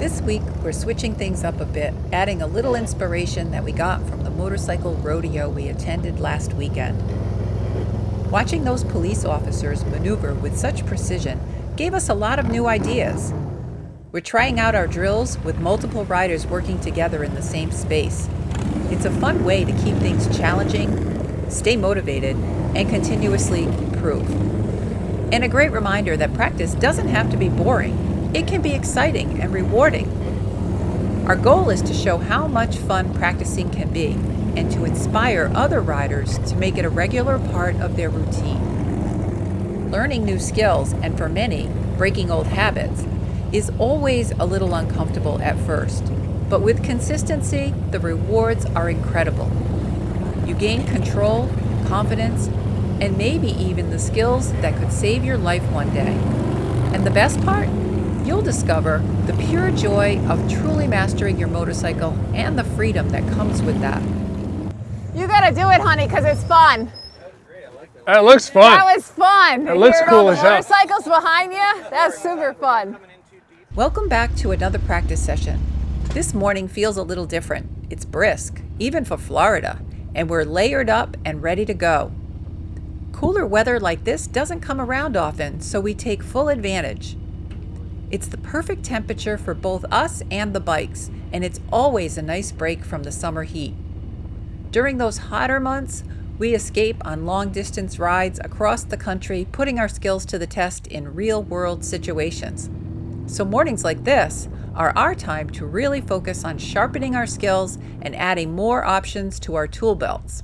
This week, we're switching things up a bit, adding a little inspiration that we got from the motorcycle rodeo we attended last weekend. Watching those police officers maneuver with such precision gave us a lot of new ideas. We're trying out our drills with multiple riders working together in the same space. It's a fun way to keep things challenging, stay motivated, and continuously improve. And a great reminder that practice doesn't have to be boring. It can be exciting and rewarding. Our goal is to show how much fun practicing can be and to inspire other riders to make it a regular part of their routine. Learning new skills, and for many, breaking old habits, is always a little uncomfortable at first, but with consistency, the rewards are incredible. You gain control, confidence, and maybe even the skills that could save your life one day. And the best part? You'll discover the pure joy of truly mastering your motorcycle and the freedom that comes with that. You gotta do it, honey, because it's fun. That looks fun. That was fun. It looks cool as hell. Motorcycles behind you, that's super fun. Welcome back to another practice session. This morning feels a little different. It's brisk, even for Florida, and we're layered up and ready to go. Cooler weather like this doesn't come around often, so we take full advantage. It's the perfect temperature for both us and the bikes, and it's always a nice break from the summer heat. During those hotter months, we escape on long-distance rides across the country, putting our skills to the test in real-world situations. So mornings like this are our time to really focus on sharpening our skills and adding more options to our tool belts.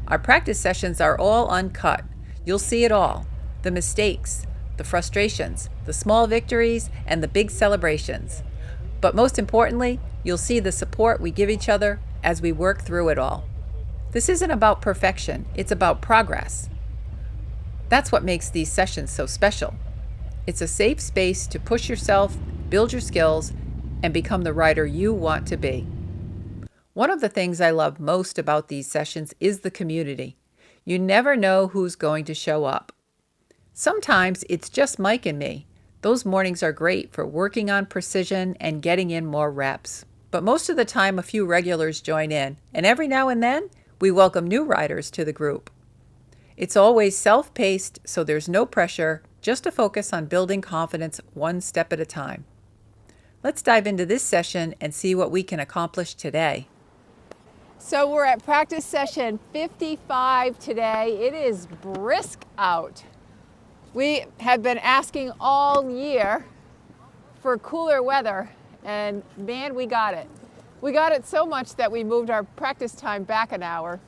Our practice sessions are all uncut. You'll see it all: the mistakes, the frustrations, the small victories, and the big celebrations. But most importantly, you'll see the support we give each other as we work through it all. This isn't about perfection, it's about progress. That's what makes these sessions so special. It's a safe space to push yourself, build your skills, and become the rider you want to be. One of the things I love most about these sessions is the community. You never know who's going to show up. Sometimes it's just Mike and me. Those mornings are great for working on precision and getting in more reps. But most of the time, a few regulars join in, and every now and then, we welcome new riders to the group. It's always self-paced, so there's no pressure, just a focus on building confidence one step at a time. Let's dive into this session and see what we can accomplish today. So we're at practice session 55 today. It is brisk out. We have been asking all year for cooler weather, and man, we got it. We got it so much that we moved our practice time back an hour.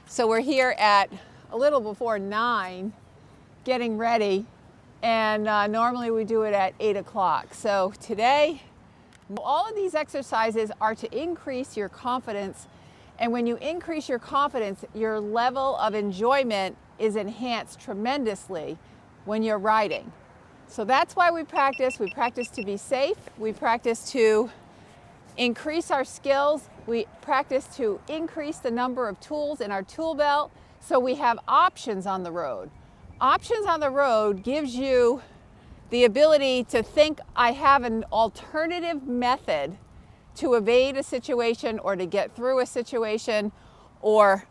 So we're here at a little before 9, getting ready, and normally we do it at 8 o'clock. So today, all of these exercises are to increase your confidence, and when you increase your confidence, your level of enjoyment is enhanced tremendously when you're riding. So that's why we practice. We practice to be safe. We practice to increase our skills. We practice to increase the number of tools in our tool belt so we have options on the road. Options on the road gives you the ability to think, I have an alternative method to evade a situation or to get through a situation, or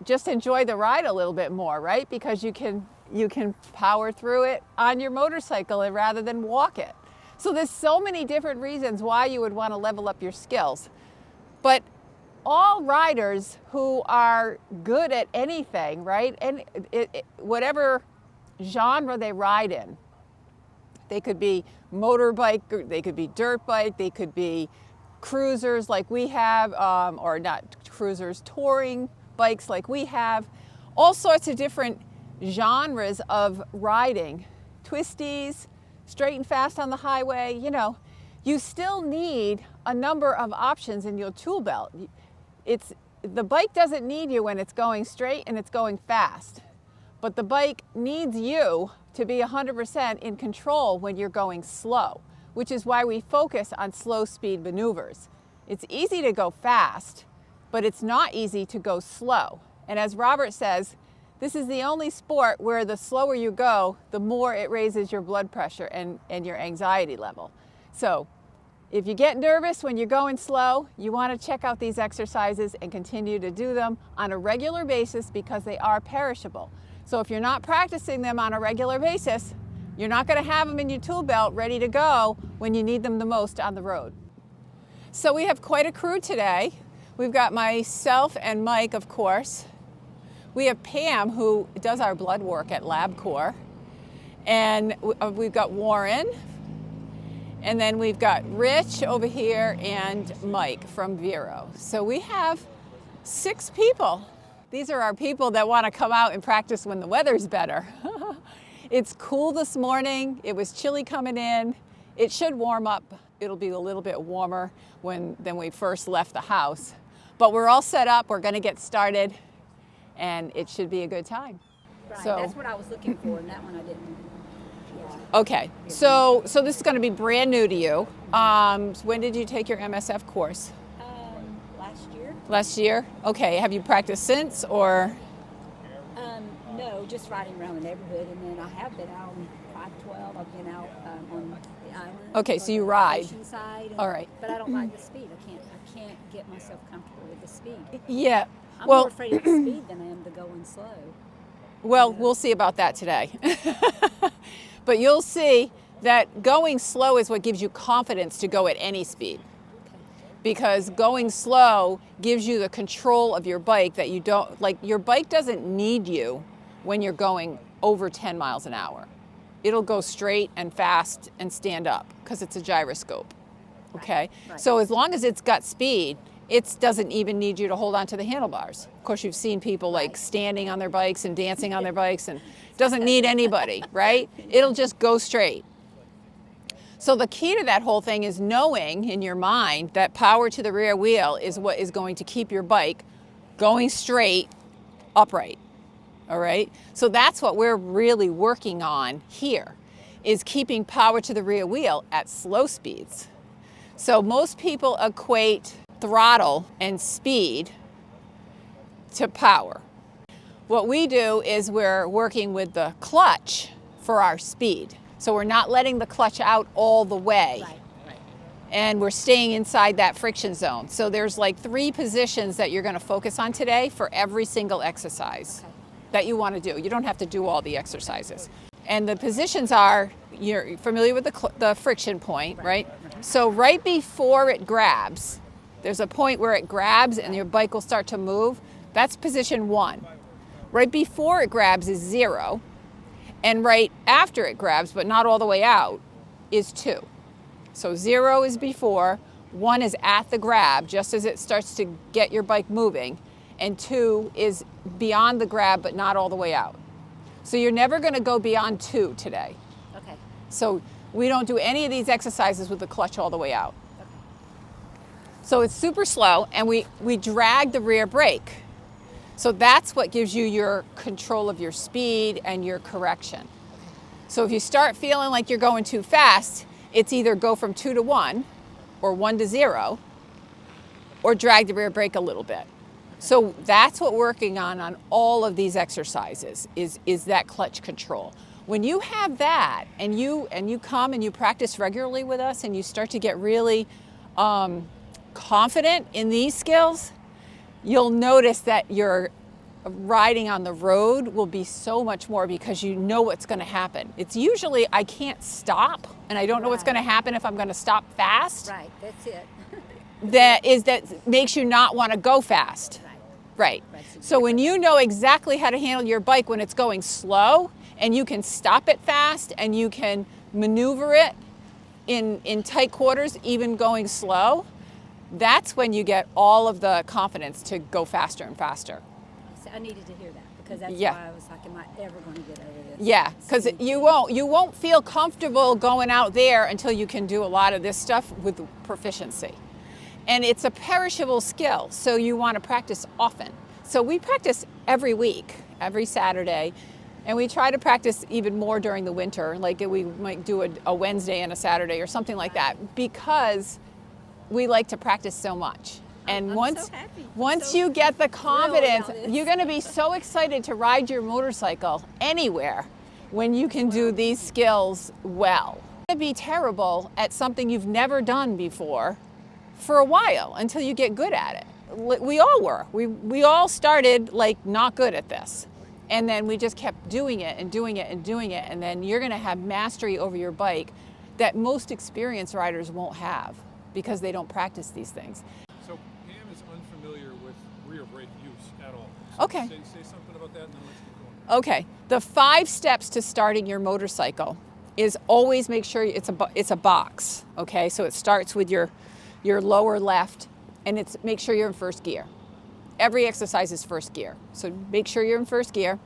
just enjoy the ride a little bit more, right? Because you can power through it on your motorcycle and rather than walk it. So there's so many different reasons why you would want to level up your skills. But all riders who are good at anything, right? And whatever genre they ride in, they could be motorbike, they could be dirt bike, they could be cruisers like we have, or not cruisers, touring bikes like we have, all sorts of different genres of riding, twisties, straight and fast on the highway. You know, you still need a number of options in your tool belt. The bike doesn't need you when it's going straight and it's going fast, but the bike needs you to be 100% in control when you're going slow, which is why we focus on slow speed maneuvers. It's easy to go fast, but it's not easy to go slow. And as Robert says, this is the only sport where the slower you go, the more it raises your blood pressure and your anxiety level. So if you get nervous when you're going slow, you want to check out these exercises and continue to do them on a regular basis because they are perishable. So if you're not practicing them on a regular basis, you're not going to have them in your tool belt ready to go when you need them the most on the road. So we have quite a crew today. We've got myself and Mike, of course. We have Pam, who does our blood work at LabCorp. And we've got Warren. And then we've got Rich over here and Mike from Vero. So we have 6 people. These are our people that want to come out and practice when the weather's better. It's cool this morning. It was chilly coming in. It should warm up. It'll be a little bit warmer than we first left the house. But we're all set up. We're going to get started, and it should be a good time. Right, So that's what I was looking for, and that one I didn't. okay, so this is going to be brand new to you. When did you take your MSF course? Last year. Last year? Okay. Have you practiced since, or? No, just riding around the neighborhood, and then I have been out on 512. I've been out on the island. Okay, so you on the ride. ocean side, All right. But I don't like the speed. I can't get myself comfortable with the speed. Yeah. I'm Well, more afraid of the speed than I am to going slow. well, we'll see about that today. But you'll see that going slow is what gives you confidence to go at any speed. Because going slow gives you the control of your bike that you don't, like your bike doesn't need you when you're going over 10 miles an hour. It'll go straight and fast and stand up because it's a gyroscope, okay? Right. So as long as it's got speed, it doesn't even need you to hold on to the handlebars. Of course, you've seen people like standing on their bikes and dancing on their bikes and doesn't need anybody, right? It'll just go straight. So the key to that whole thing is knowing in your mind that power to the rear wheel is what is going to keep your bike going straight, upright, all right? So that's what we're really working on here, is keeping power to the rear wheel at slow speeds. So most people equate throttle and speed to power. What we do is we're working with the clutch for our speed. So we're not letting the clutch out all the way. Right. And we're staying inside that friction zone. So there's like 3 positions that you're going to focus on today for every single exercise that you want to do. You don't have to do all the exercises. And the positions are, you're familiar with the friction point, right? So right before it grabs, there's a point where it grabs and your bike will start to move. That's position 1. Right before it grabs is 0. And right after it grabs, but not all the way out, is 2. So 0 is before, 1 is at the grab, just as it starts to get your bike moving, and 2 is beyond the grab, but not all the way out. So you're never going to go beyond 2 today. Okay. So we don't do any of these exercises with the clutch all the way out. Okay. So it's super slow, and we drag the rear brake. So that's what gives you your control of your speed and your correction. So if you start feeling like you're going too fast, it's either go from 2 to 1 or 1 to 0 or drag the rear brake a little bit. So that's what we're working on all of these exercises is that clutch control. When you have that and you come and you practice regularly with us and you start to get really confident in these skills, you'll notice that your riding on the road will be so much more because you know what's going to happen. It's usually I can't stop and I don't know what's going to happen if I'm going to stop fast. Right. That's it. That makes you not want to go fast. Right. So when you know exactly how to handle your bike when it's going slow and you can stop it fast and you can maneuver it in tight quarters, even going slow, that's when you get all of the confidence to go faster and faster. I needed to hear that because that's Yeah. why I was like, am I ever going to get over this? Yeah, because you won't feel comfortable going out there until you can do a lot of this stuff with proficiency. And it's a perishable skill, so you want to practice often. So we practice every week, every Saturday, and we try to practice even more during the winter. Like we might do a Wednesday and a Saturday or something like that because we like to practice so much. And I'm once so happy. once So you get the confidence, about this. you're going to be so excited to ride your motorcycle anywhere when you can do these skills well. to be terrible at something you've never done before for a while until you get good at it. We all were. We all started like not good at this. And then we just kept doing it and doing it and doing it. And then you're going to have mastery over your bike that most experienced riders won't have because they don't practice these things. So Pam is unfamiliar with rear brake use at all. So Okay. Say something about that and then let's keep going. Okay, the 5 steps to starting your motorcycle is always make sure it's a box. Okay, so it starts with your lower left, and it's make sure you're in first gear. Every exercise is first gear, so make sure you're in first gear.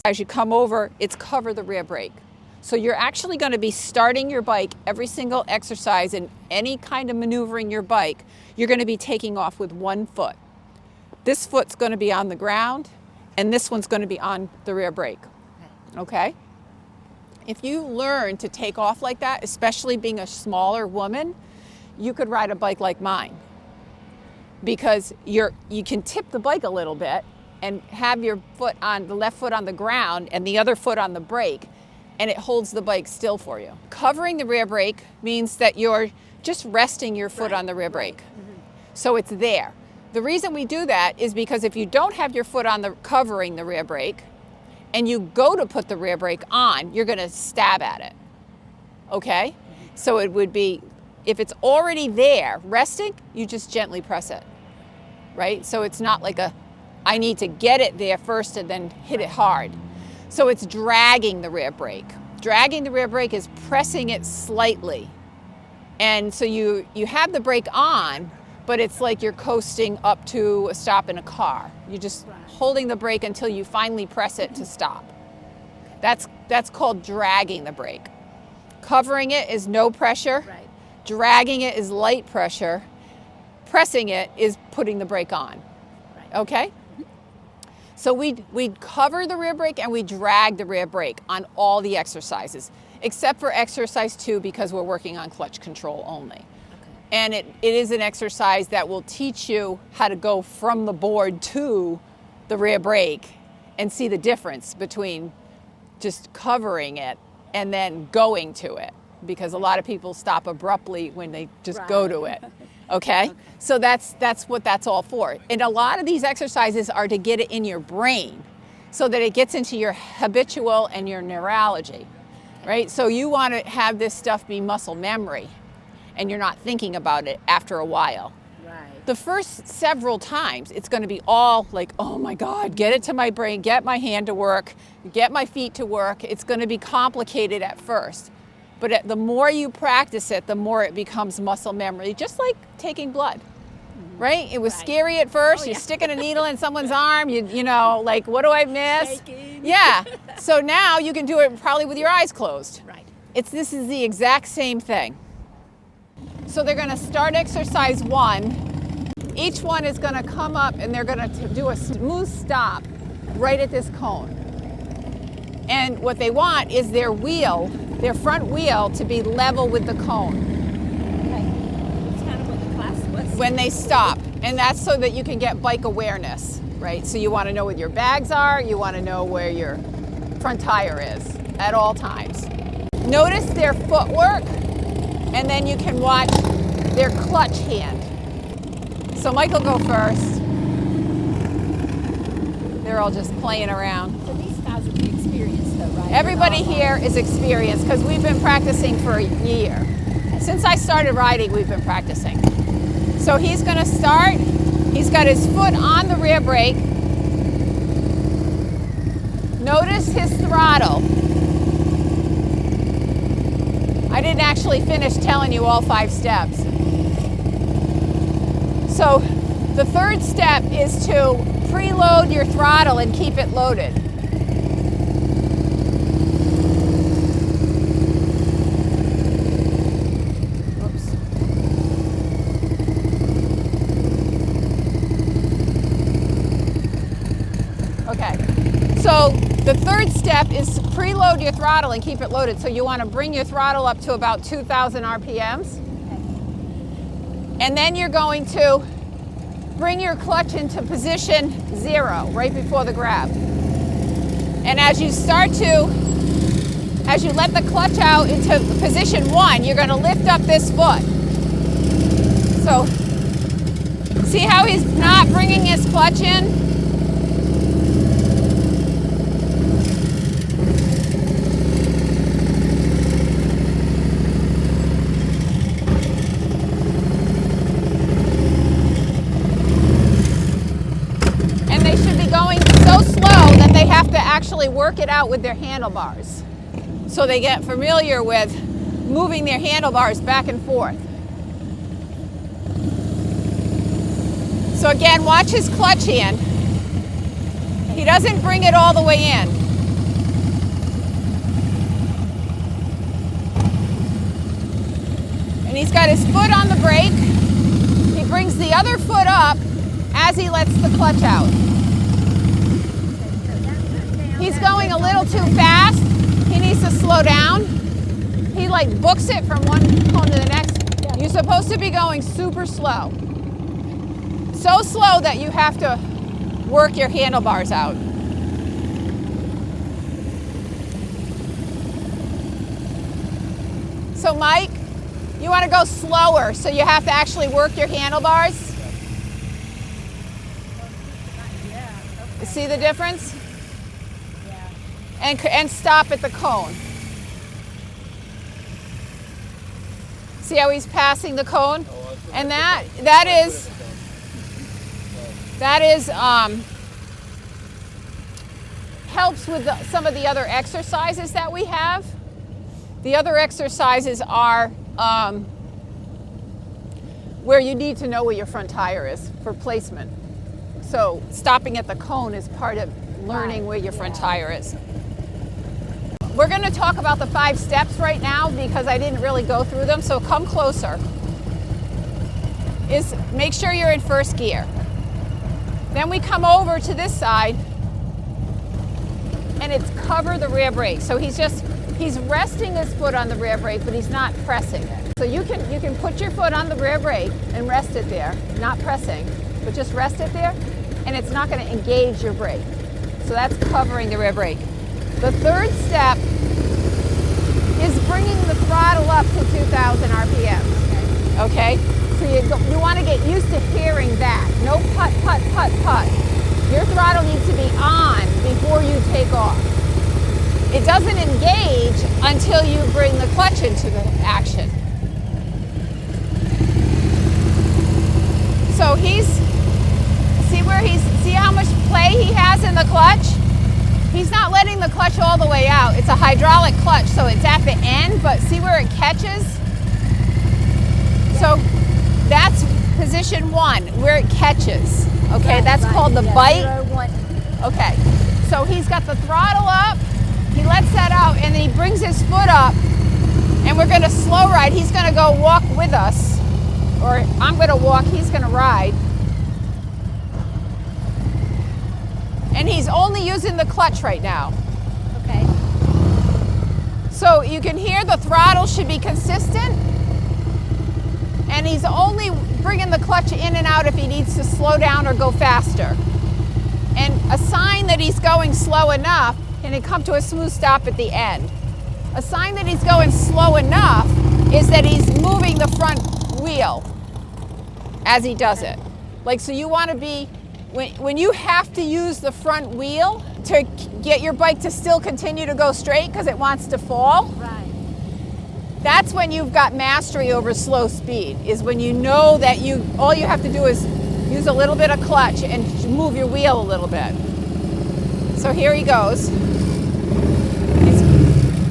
As you come over, it's cover the rear brake. So you're actually going to be starting your bike every single exercise and any kind of maneuvering your bike, you're going to be taking off with one foot. This foot's going to be on the ground, and this one's going to be on the rear brake. Okay? If you learn to take off like that, especially being a smaller woman, you could ride a bike like mine. Because you can tip the bike a little bit and have your foot on the left foot on the ground and the other foot on the brake, and it holds the bike still for you. Covering the rear brake means that you're just resting your foot on the rear brake. So it's there. The reason we do that is because if you don't have your foot on the covering the rear brake and you go to put the rear brake on, you're going to stab at it. Okay? So it would be, if it's already there, resting, you just gently press it. Right? So it's not like I need to get it there first and then hit it hard. So it's dragging the rear brake. Dragging the rear brake is pressing it slightly. And so you have the brake on, but it's like you're coasting up to a stop in a car. You're just holding the brake until you finally press it to stop. That's called dragging the brake. Covering it is no pressure. Right. Dragging it is light pressure. Pressing it is putting the brake on. Right. Okay? So we cover the rear brake and we drag the rear brake on all the exercises, except for exercise 2 because we're working on clutch control only. Okay. And it is an exercise that will teach you how to go from the board to the rear brake and see the difference between just covering it and then going to it, because a lot of people stop abruptly when they just go to it. Okay? So that's what that's all for. And a lot of these exercises are to get it in your brain so that it gets into your habitual and your neurology, right? So you want to have this stuff be muscle memory and you're not thinking about it after a while. Right. The first several times, it's going to be all like, oh my God, get it to my brain, get my hand to work, get my feet to work. It's going to be complicated at first. But the more you practice it, the more it becomes muscle memory, just like taking blood, right? It was scary at first. You're sticking a needle in someone's arm, you know, like, what do I miss? Shaking. Yeah. So now you can do it probably with your eyes closed. Right. This is the exact same thing. So they're going to start exercise 1. Each one is going to come up and they're going to do a smooth stop right at this cone. And what they want is their front wheel, to be level with the cone Okay. It's kind of what the class was. when they stop. And that's so that you can get bike awareness, right? So you want to know where your bags are, you want to know where your front tire is at all times. Notice their footwork, and then you can watch their clutch hand. So Michael, go first. They're all just playing around. So these guys would be experienced though, right? Everybody here is experienced because we've been practicing for a year. Since I started riding, we've been practicing. So he's going to start. He's got his foot on the rear brake. Notice his throttle. I didn't actually finish telling you all 5 steps. So the third step is to preload your throttle and keep it loaded. Oops. Okay, so the third step is preload your throttle and keep it loaded. So you want to bring your throttle up to about 2,000 RPMs. And then you're going to bring your clutch into position 0, right before the grab. And as you start to as you let the clutch out into position 1, you're going to lift up this foot. So, see how he's not bringing his clutch in? Actually work it out with their handlebars. So they get familiar with moving their handlebars back and forth. So again, watch his clutch hand. He doesn't bring it all the way in. And he's got his foot on the brake. He brings the other foot up as he lets the clutch out. He's going a little too fast. He needs to slow down. He like books it from one cone to the next. You're supposed to be going super slow. So slow that you have to work your handlebars out. So Mike, you want to go slower, so you have to actually work your handlebars? See the difference? And stop at the cone. See how he's passing the cone? And that helps with some of the other exercises that we have. The other exercises are where you need to know where your front tire is for placement. So stopping at the cone is part of learning where your front tire is. We're going to talk about the 5 steps right now because I didn't really go through them, so come closer. Is make sure you're in first gear. Then we come over to this side and it's cover the rear brake. So he's resting his foot on the rear brake, but he's not pressing it. So you can put your foot on the rear brake and rest it there, not pressing, but just rest it there, and it's not going to engage your brake. So that's covering the rear brake. The third step is bringing the throttle up to 2,000 RPM. Okay? So you want to get used to hearing that. No putt, putt, putt, putt. Your throttle needs to be on before you take off. It doesn't engage until you bring the clutch into the action. So see how much play he has in the clutch? He's not letting the clutch all the way out. It's a hydraulic clutch, so it's at the end, but see where it catches? So that's position 1, where it catches. Okay, that's called the bite. Okay, so he's got the throttle up, he lets that out, and then he brings his foot up, and we're gonna slow ride. He's gonna go walk with us, or I'm gonna walk, he's gonna ride. And he's only using the clutch right now. Okay. So you can hear the throttle should be consistent. And he's only bringing the clutch in and out if he needs to slow down or go faster. And a sign that he's going slow enough, and it come to a smooth stop at the end. A sign that he's going slow enough is that he's moving the front wheel as he does it. Like, so you want to be, when you have to use the front wheel to get your bike to still continue to go straight because it wants to fall, Right. that's when you've got mastery over slow speed, is when you know that all you have to do is use a little bit of clutch and move your wheel a little bit. So here he goes.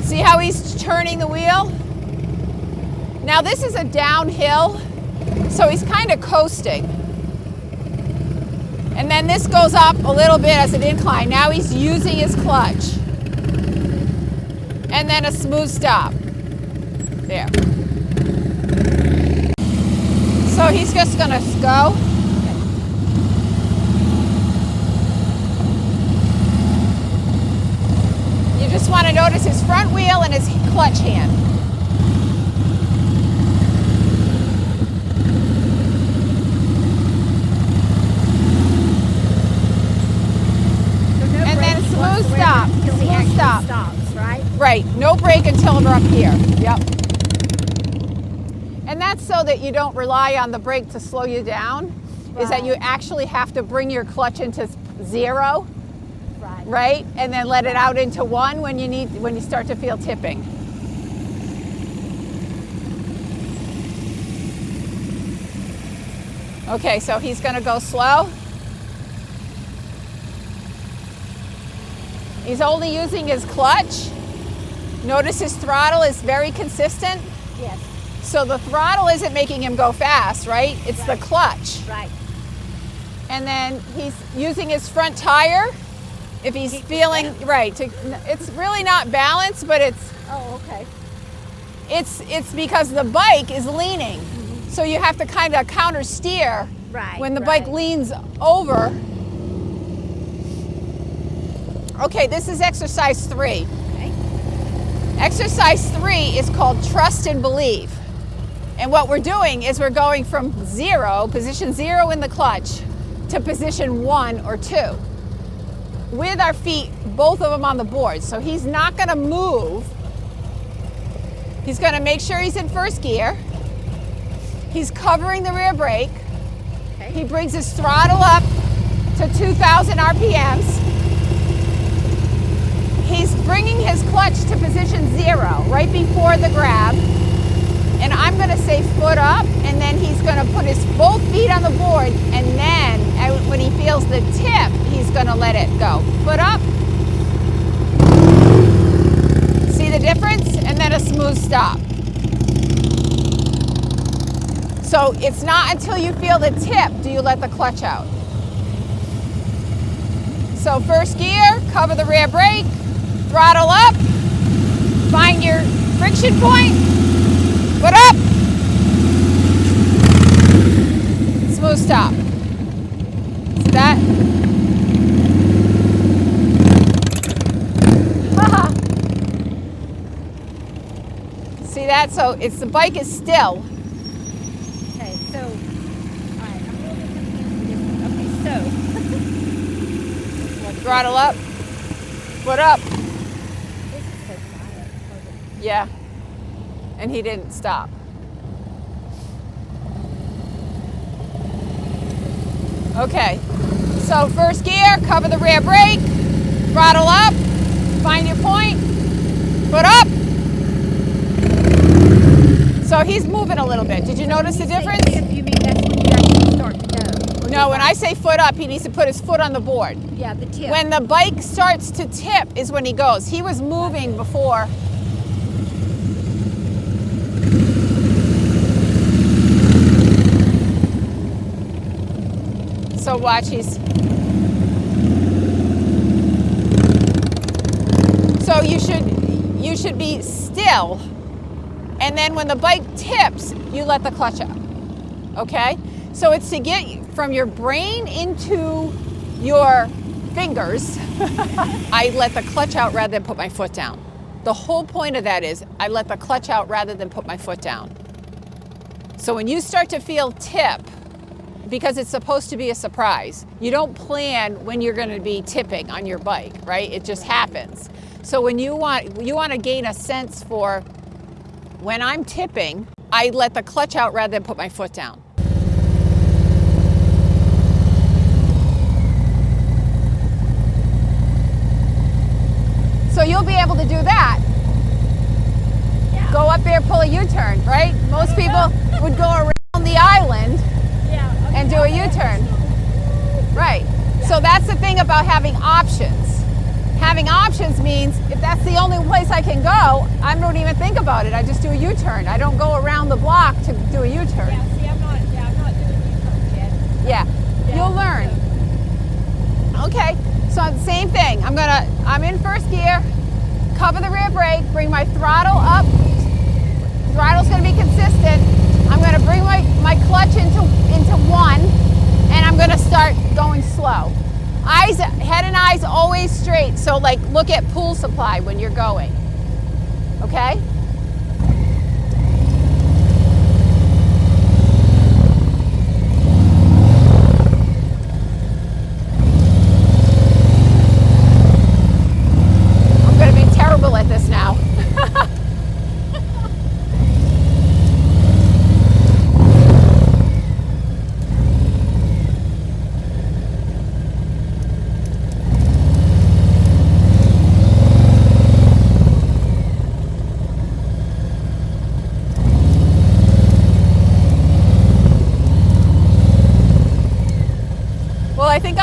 See how he's turning the wheel? Now this is a downhill, so he's kind of coasting. And then this goes up a little bit as an incline. Now he's using his clutch. And then a smooth stop. There. So he's just gonna go. You just want to notice his front wheel and his clutch hand. So no And then brakes smooth whatsoever stop, until he smooth actually stop. stops, right? Right, no brakes. brake until we're up here. Yep. And that's so that you don't rely on the brake to slow you down, is that you actually have to bring your clutch into 0, right? And then let it out into 1 when you start to feel tipping. Okay, so he's going to go slow. He's only using his clutch. Notice his throttle is very consistent. Yes. So the throttle isn't making him go fast, right? It's the clutch. Right. And then he's using his front tire. If he's feeling right, it's really not balanced, but it's. Oh, okay. It's because the bike is leaning, so you have to kind of counter steer. Right. When the bike leans over. Okay, this is exercise 3. Okay. Exercise 3 is called trust and believe. And what we're doing is we're going from 0, position 0 in the clutch, to position 1 or 2. With our feet, both of them on the board. So he's not going to move. He's going to make sure he's in first gear. He's covering the rear brake. Okay. He brings his throttle up to 2,000 RPMs. He's bringing his clutch to position 0, right before the grab. And I'm going to say foot up, and then he's going to put his both feet on the board, and then when he feels the tip, he's going to let it go. Foot up. See the difference? And then a smooth stop. So it's not until you feel the tip do you let the clutch out. So first gear, cover the rear brake, throttle up, find your friction point, foot up, smooth stop. See that? See that? So it's the bike is still. Okay, so, all right, I'm a little bit confused. Okay, so. Throttle up, foot up. This is so quiet. Yeah. And he didn't stop. Okay, so first gear, cover the rear brake, throttle up, find your point, foot up. So he's moving a little bit. Did you notice the difference? If you mean that's when you actually start to go. No, when I say foot up, he needs to put his foot on the board. Yeah, the tip. When the bike starts to tip is when he goes. He was moving before. So watch, so you should be still, and then when the bike tips, you let the clutch out. Okay? So it's to get from your brain into your fingers. I let the clutch out rather than put my foot down. The whole point of that is I let the clutch out rather than put my foot down. So when you start to feel tip, because it's supposed to be a surprise, you don't plan when you're going to be tipping on your bike, right? It just happens. So when you want to gain a sense for when I'm tipping, I let the clutch out rather than put my foot down. So you'll be able to do that. Yeah. Go up there, pull a U-turn, right? Most people would go around the island and do a U-turn. Right. So that's the thing about having options. Having options means if that's the only place I can go, I don't even think about it. I just do a U-turn. I don't go around the block to do a U-turn. Yeah, see, I'm not doing U-turns yet. Yeah. You'll learn. Okay. So same thing. I'm in first gear, cover the rear brake, bring my throttle up. Throttle's going to be consistent. I'm going to bring my clutch into 1, and I'm going to start going slow. Head and eyes always straight. So like look at pool supply when you're going. Okay? I'm going to be terrible at this now.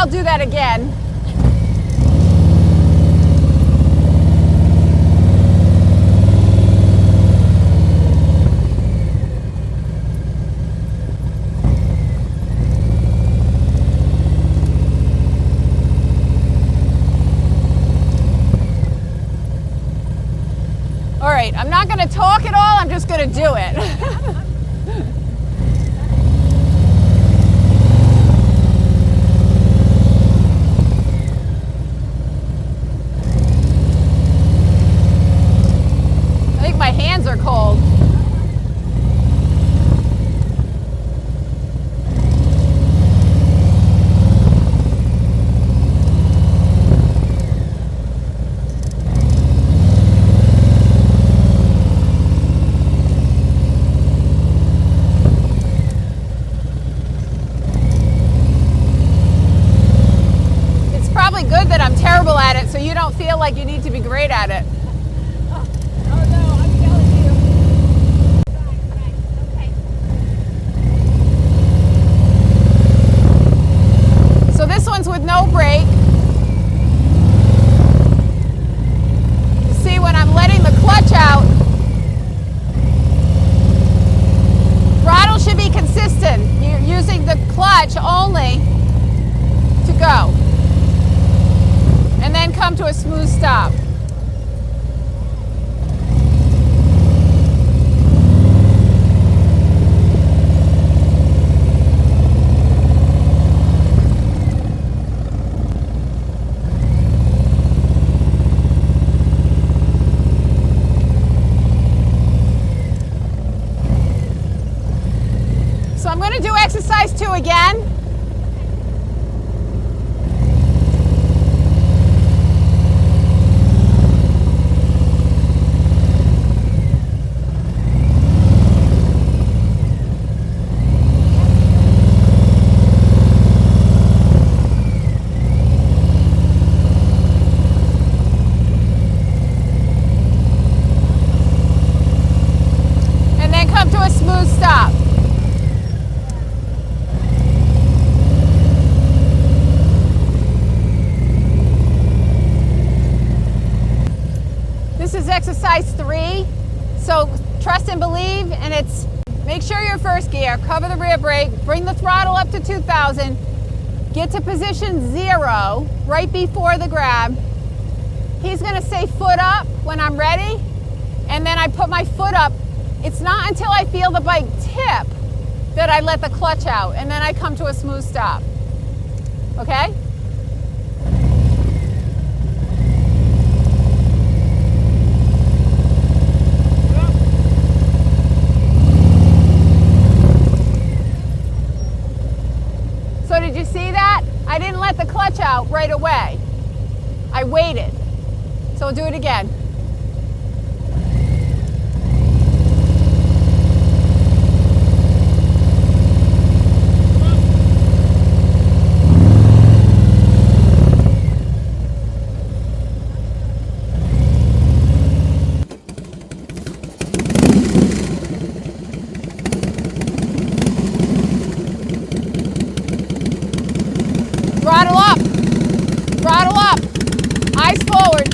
I'll do that again. All right, I'm not going to talk at all, I'm just going to do it. I think my hands are cold. Good that I'm terrible at it, so you don't feel like you need to be great at it. Oh no, I'm telling you. Right, okay. So this one's with no brake. You see, when I'm letting the clutch out, throttle should be consistent. You're using the clutch only to go. And then come to a smooth stop. So I'm going to do exercise 2 again. Stop. This is exercise 3. So trust and believe, and it's make sure you're first gear, cover the rear brake, bring the throttle up to 2,000, get to position 0 right before the grab. He's going to say foot up when I'm ready, and then I put my foot up. It's not until I feel the bike tip that I let the clutch out, and then I come to a smooth stop. Okay? So did you see that? I didn't let the clutch out right away. I waited. So we'll do it again. Throttle up, throttle up, eyes forward.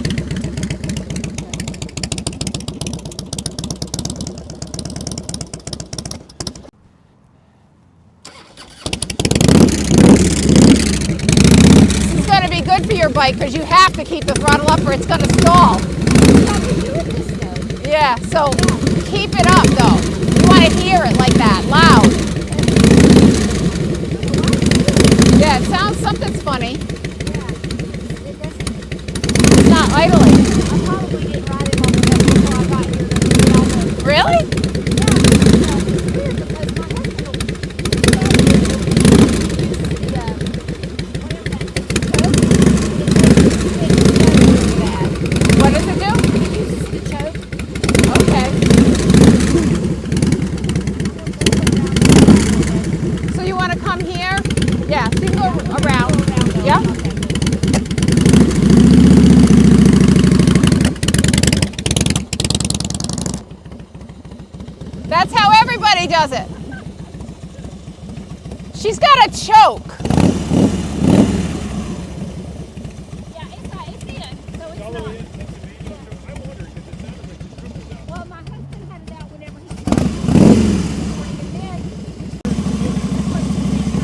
This is going to be good for your bike because you have to keep the throttle up or it's going to stall. Yeah, so keep it up though. You want to hear it like that, loud. Yeah, it sounds something's funny. Yeah, it doesn't. It's not idling. I probably didn't ride it long enough before I got here to get all the. Really? Yeah, it's weird because my husband will tell me What does it do? it uses the choke. Okay. So you want to come here? Yeah, so you can go around. Yeah? That's how everybody does it. She's got a choke. all the way in Pennsylvania. I wondered because it sounded like the trip was out. Well, my husband had it out whenever he. You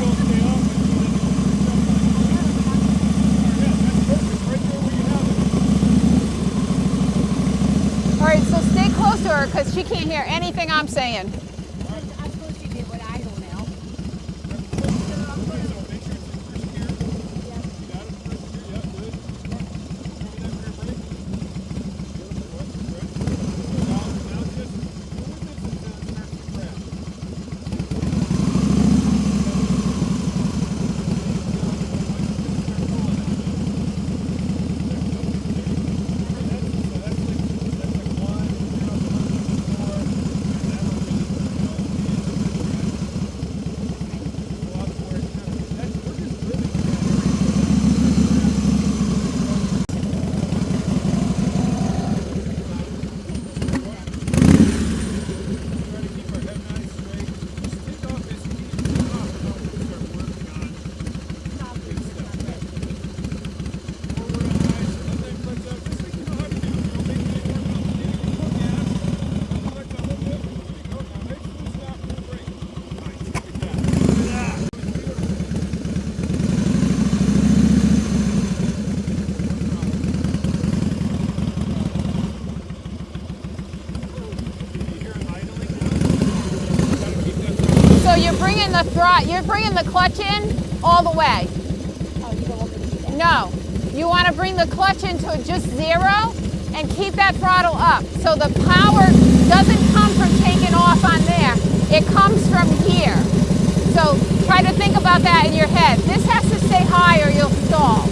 don't stay off it, so then yeah, that's perfect. Right there where you have it. All right, so stay close to her because she can't hear anything I'm saying. I suppose you did what I don't know. So you're bringing the clutch in all the way. Oh, you don't want me to do that? No, you want to bring the clutch into just 0 and keep that throttle up. So the power doesn't come from taking off on there. It comes from here. So try to think about that in your head. This has to stay high or you'll stall.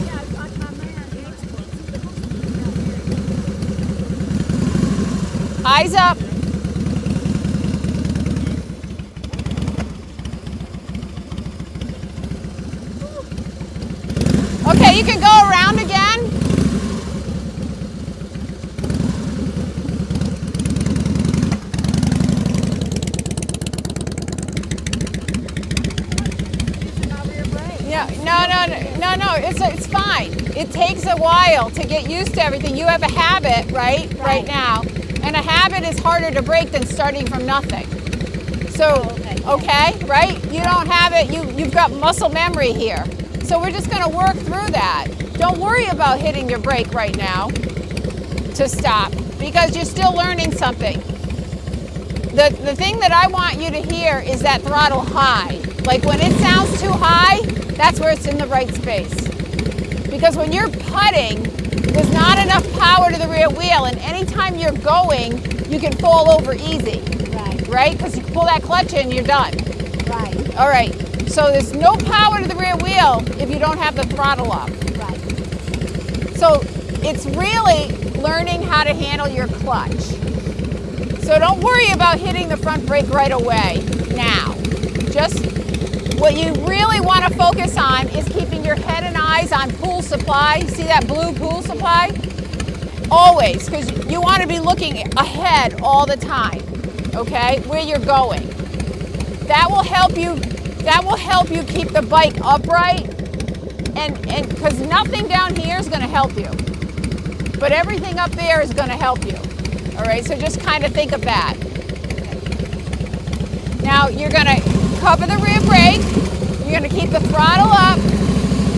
Yeah, I've got my man. Eyes up. Okay, you can go around again. Yeah, no, it's fine. It takes a while to get used to everything. You have a habit, right now. And a habit is harder to break than starting from nothing. So, okay, right? You don't have it, you've got muscle memory here. So we're just gonna work through that. Don't worry about hitting your brake right now to stop because you're still learning something. The thing that I want you to hear is that throttle high. Like when it sounds too high, that's where it's in the right space. Because when you're putting, there's not enough power to the rear wheel, and anytime you're going, you can fall over easy. Right? Because you pull that clutch in, you're done. Right. All right. So there's no power to the rear wheel if you don't have the throttle up. Right. So it's really learning how to handle your clutch. So don't worry about hitting the front brake right away now. Just what you really want to focus on is keeping your head and eyes on pool supply. See that blue pool supply? Always, because you want to be looking ahead all the time, okay, where you're going. That will help you keep the bike upright, and because nothing down here is going to help you, but everything up there is going to help you. All right, so just kind of think of that. Now you're going to cover the rear brake, you're going to keep the throttle up,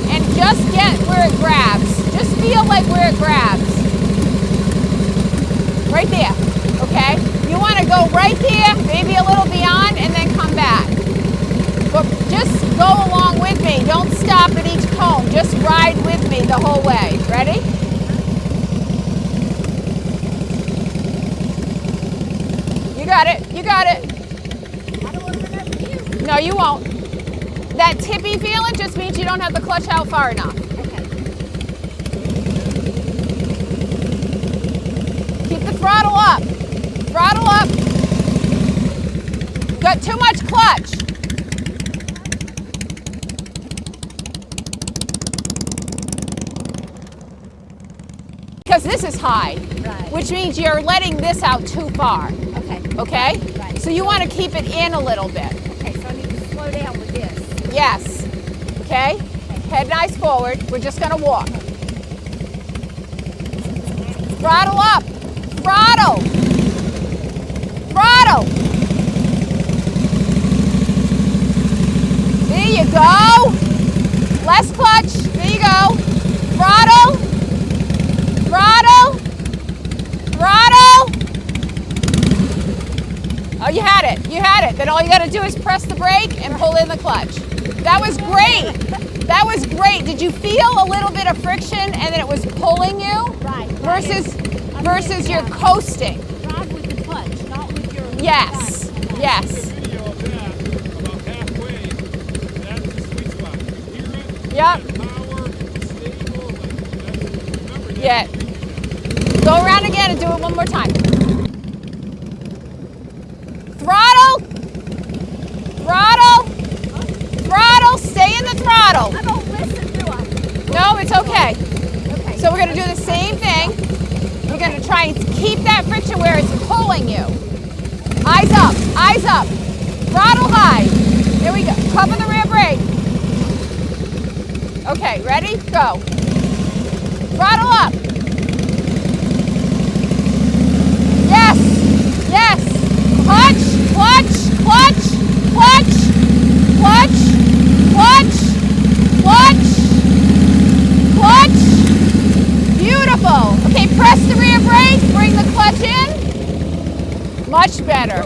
and just get where it grabs. Just feel like where it grabs. Right there, okay? You want to go right there, maybe a little beyond, and then come back. But just go along with me. Don't stop at each cone. Just ride with me the whole way. Ready? You got it. You got it. I don't want to run over you. No, you won't. That tippy feeling just means you don't have the clutch out far enough. Okay. Keep the throttle up. Throttle up. Got too much clutch. Because this is high. Right. which means you're letting this out too far. Okay. Okay? Right. So you want to keep it in a little bit. Okay, so I need to slow down with this. Yes. Okay? Head nice forward. We're just going to walk. Throttle up. Throttle. Throttle. There you go. Less clutch. There you go. Throttle. Throttle. Throttle. Oh, you had it. You had it. Then all you got to do is press the brake and pull in the clutch. That was great. That was great. Did you feel a little bit of friction and then it was pulling you? Right. Versus you're coasting. Drive with the clutch, not with your. Yes. The Yes. video of that, about halfway, that's the sweet spot. You hear it? Yep. That power, it's stable, remember that. Yeah. Go around again and do it one more time. Throttle. Throttle. Throttle. Stay in the throttle. I don't listen, do I? No, it's okay. Okay. So we're going to do the same thing. We're going to try and keep that friction where it's pulling you. Eyes up. Eyes up. Throttle high. There we go. Cover the rear brake. Okay, ready? Go. Throttle up. Yes. Yes. Clutch. Clutch. Clutch. Clutch. Clutch. Clutch. Clutch. Clutch. Beautiful. Okay, press the rear brake. Bring the clutch in. Much better.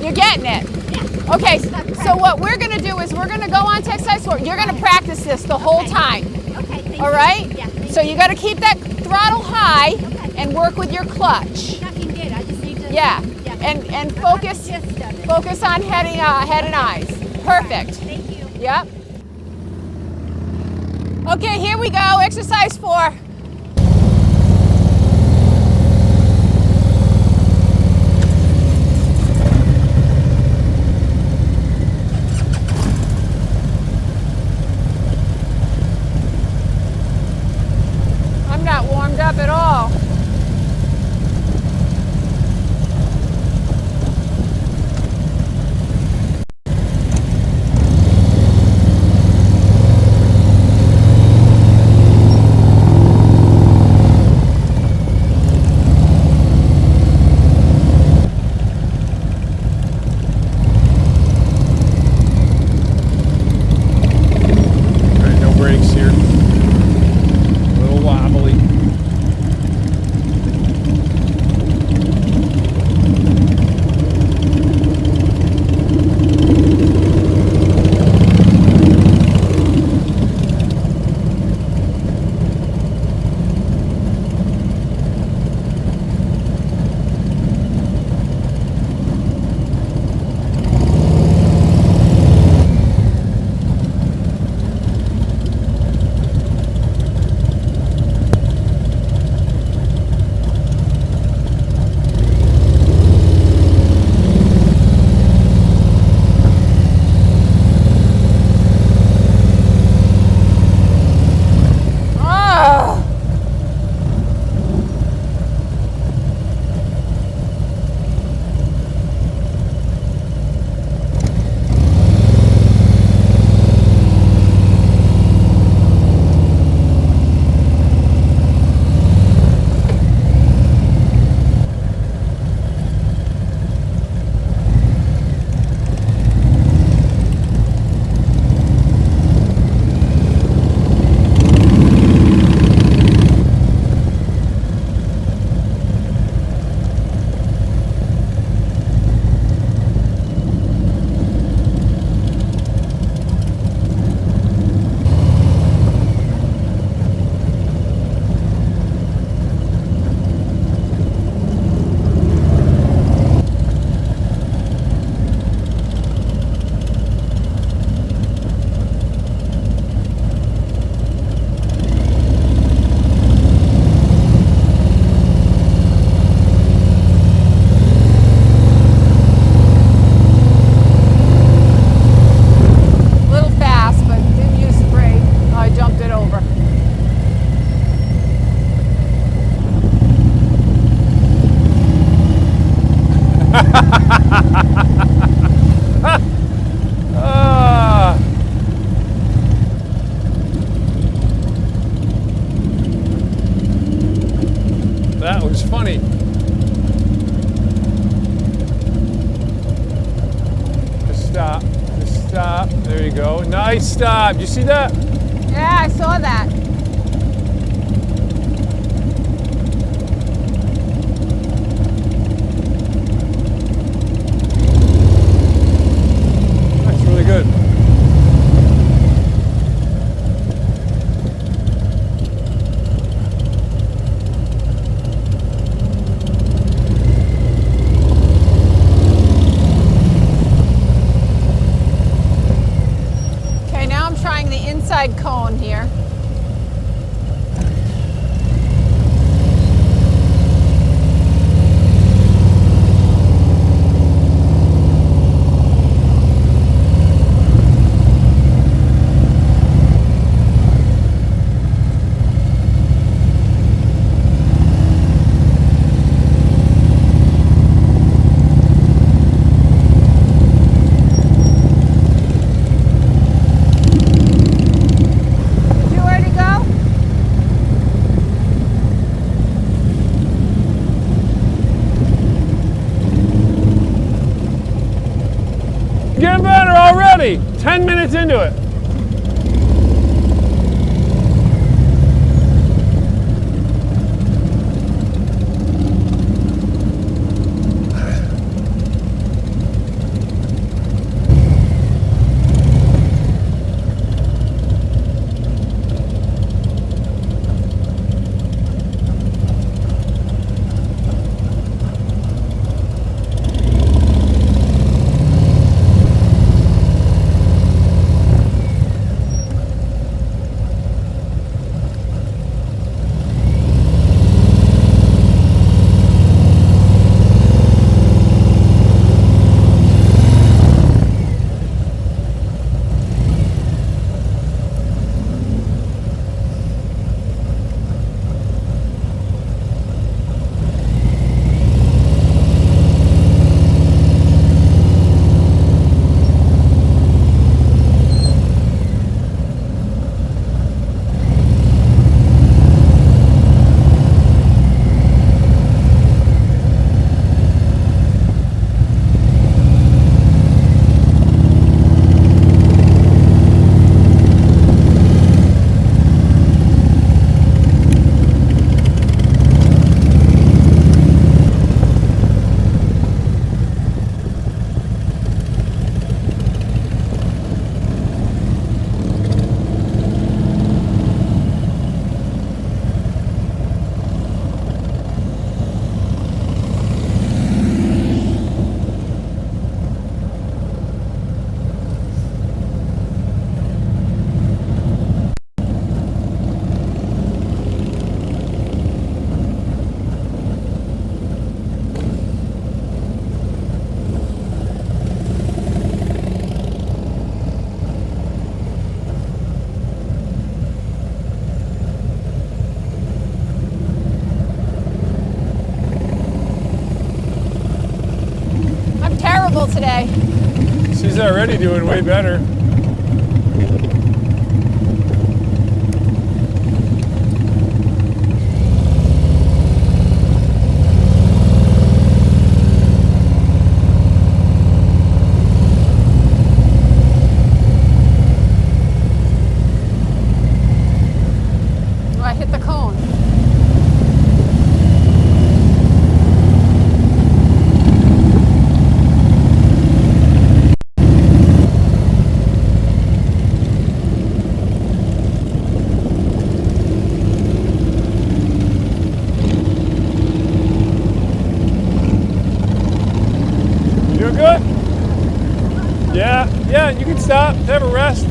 You're getting it. Yeah. Okay, so what we're going to do is we're going to go on to exercise 4. You're going to practice this the whole time. Okay, thank All you. right? Yeah, thank So you got to keep that throttle high Okay. and work with your clutch. I can get it. I just need to. Yeah. Yeah. And I got the focus gist of it. focus on head and eyes. Perfect. Thank you. Yep. Okay, here we go. Exercise 4. I'm not warmed up at all. go. Nice stop. Did you see that? Yeah, I saw that. That's really good. Okay, now I'm trying the inside cone here. You ready to go? Getting better already. 10 minutes into it. I'm terrible today. She's already doing way better. Oh, I hit the cone. You good? Yeah, you can stop, have a rest.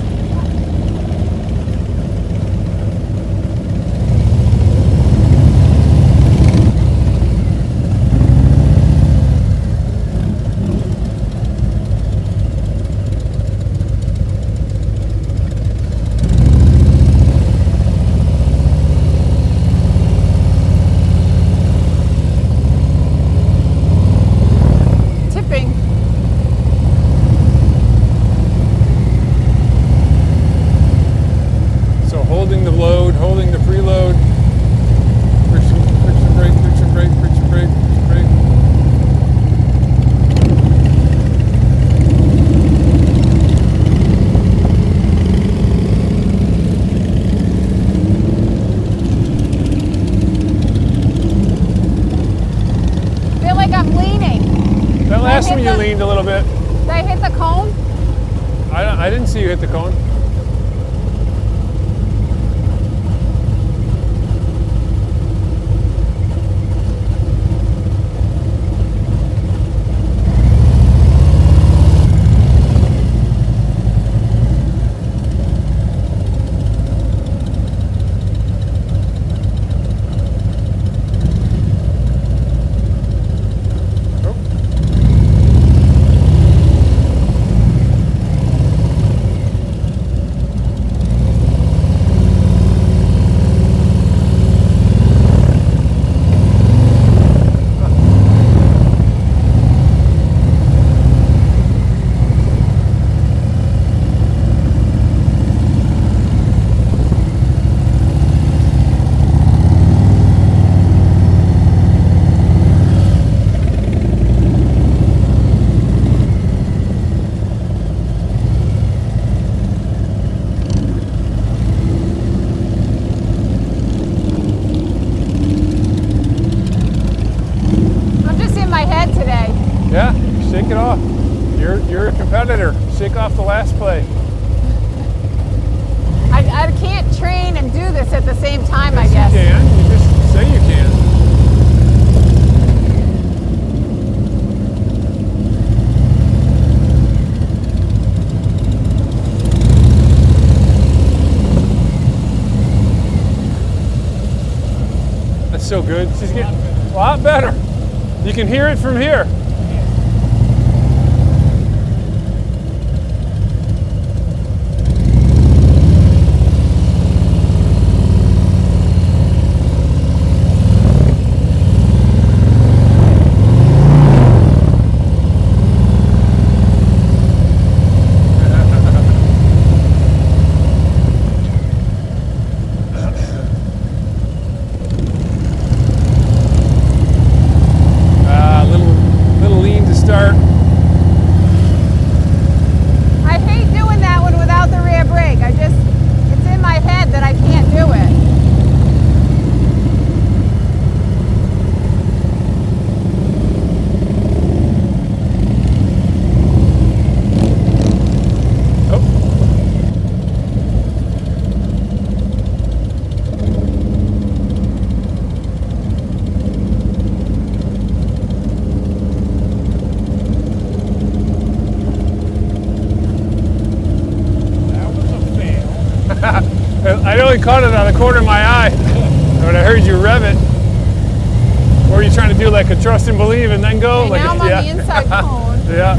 Tipping. leaned a little bit. Did I hit the cone? I didn't see you hit the cone. Yeah, shake it off. You're a competitor. Shake off the last play. I can't train and do this at the same time, Yes, I guess. you can. You just say you can. That's so good. She's getting a lot better. You can hear it from here. Little lean to start. I hate doing that one without the rear brake. It's in my head that I can't do it. I only caught it on the corner of my eye when I heard you rev it. Or are you trying to do like a trust and believe and then go? Okay, like now I'm on the inside cone. Yeah.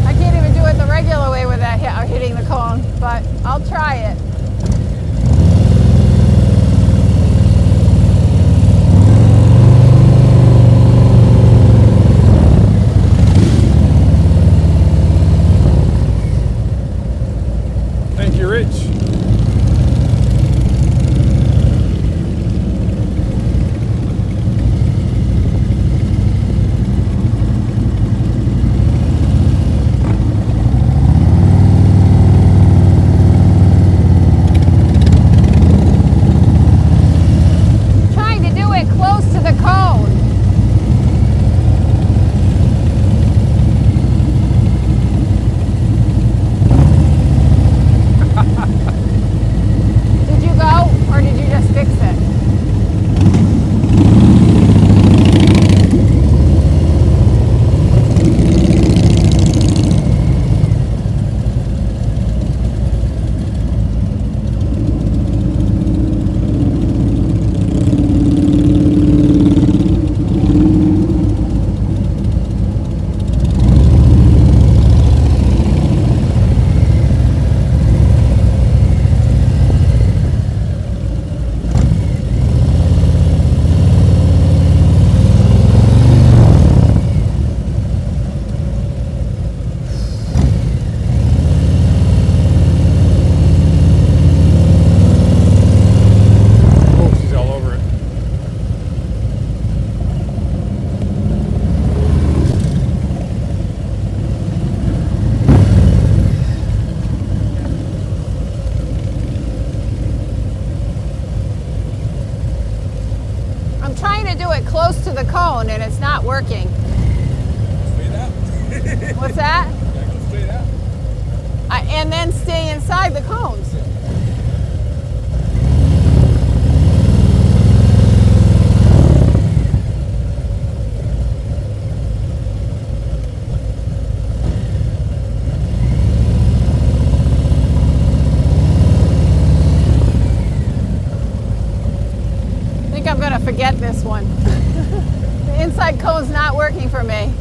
I can't even do it the regular way without hitting the cone, but I'll try it. Thank you, Rich. Trying to do it close to the cone. Did you go, or did you just fix it? Oh, she's all over it. I'm trying to do it close to the cone and it's not working. Straight up. What's that? Yeah, go straight out. And then stay inside the cones. I think I'm gonna forget this one. The inside cone's not working for me.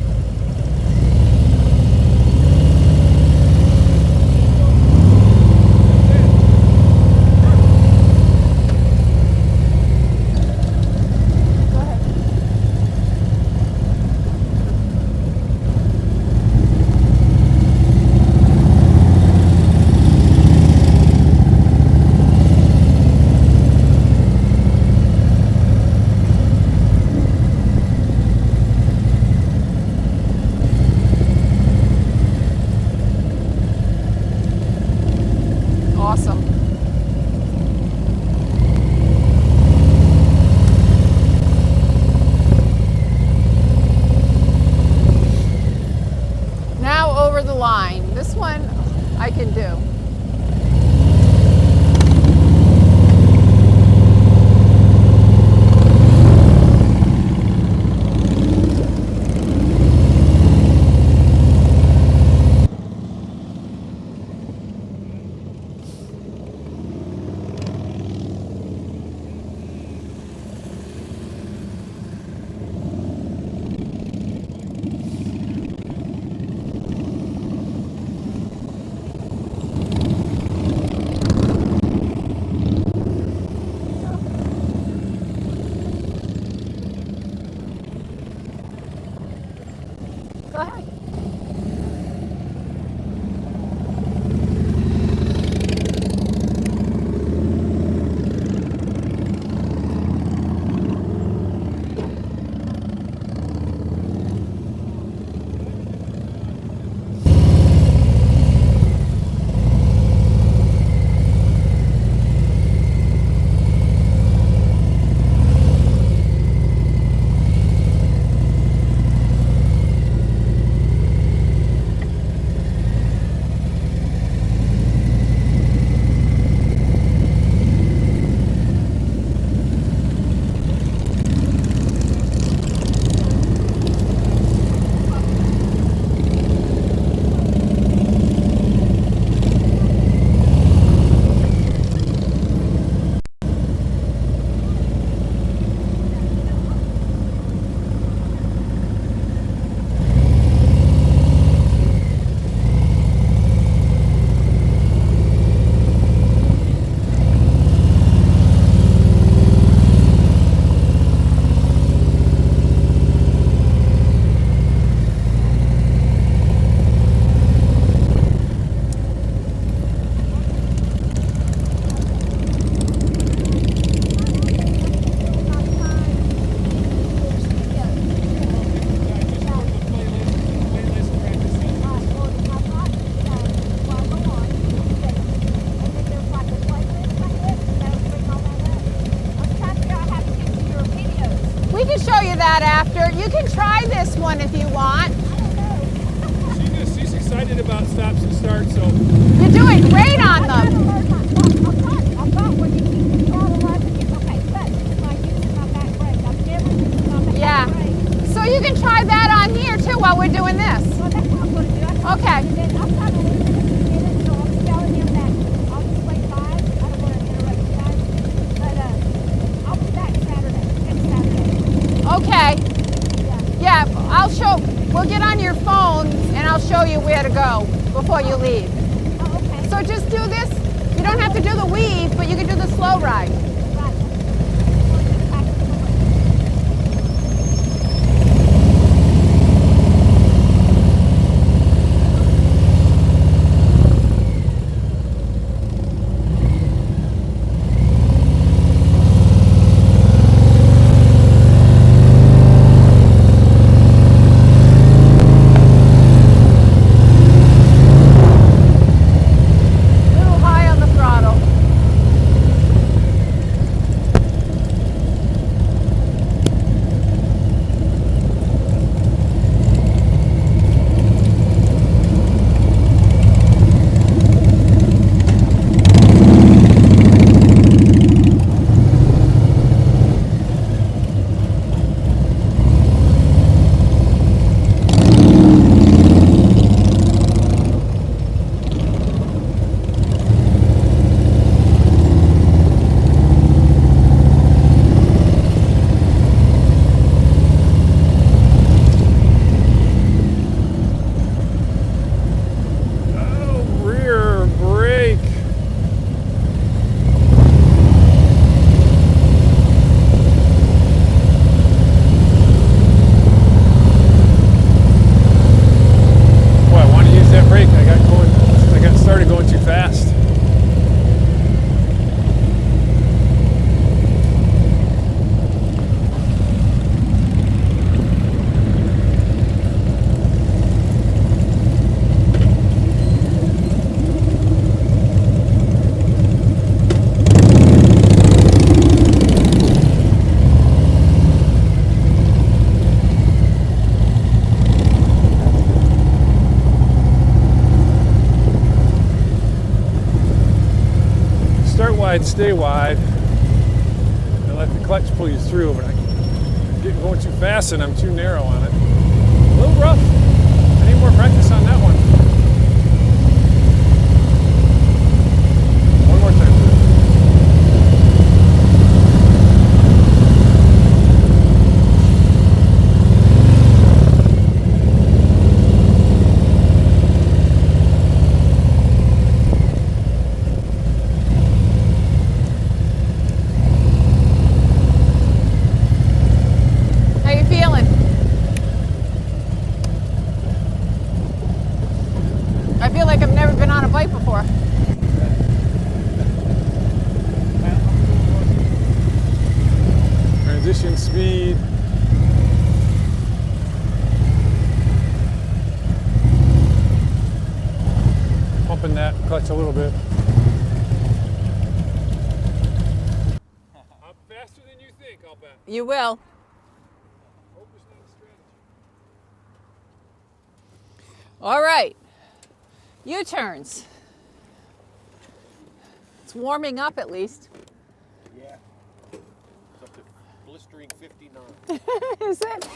Awesome. Now over the line. This one I can do. Go ahead. We can show you that after. You can try this one if you want. She's excited about stops and starts, so You're doing great on them. Yeah. So you can try that on here too while we're doing this. Okay. Okay. Yeah, we'll get on your phone and I'll show you where to go before you leave. So just do this. You don't have to do the weave, but you can do the slow ride. wide, stay wide, and let the clutch pull you through. But I'm getting going too fast and I'm too narrow on it. A little rough. I need more practice on that one. One more time. How you feeling? I feel like I've never been on a bike before. Transition speed. Pumping that clutch a little bit. I'm faster than you think, I'll bet. You will. Hope it's not a strategy. All right. U-turns. It's warming up at least. Yeah. It's up to blistering 59. Is it?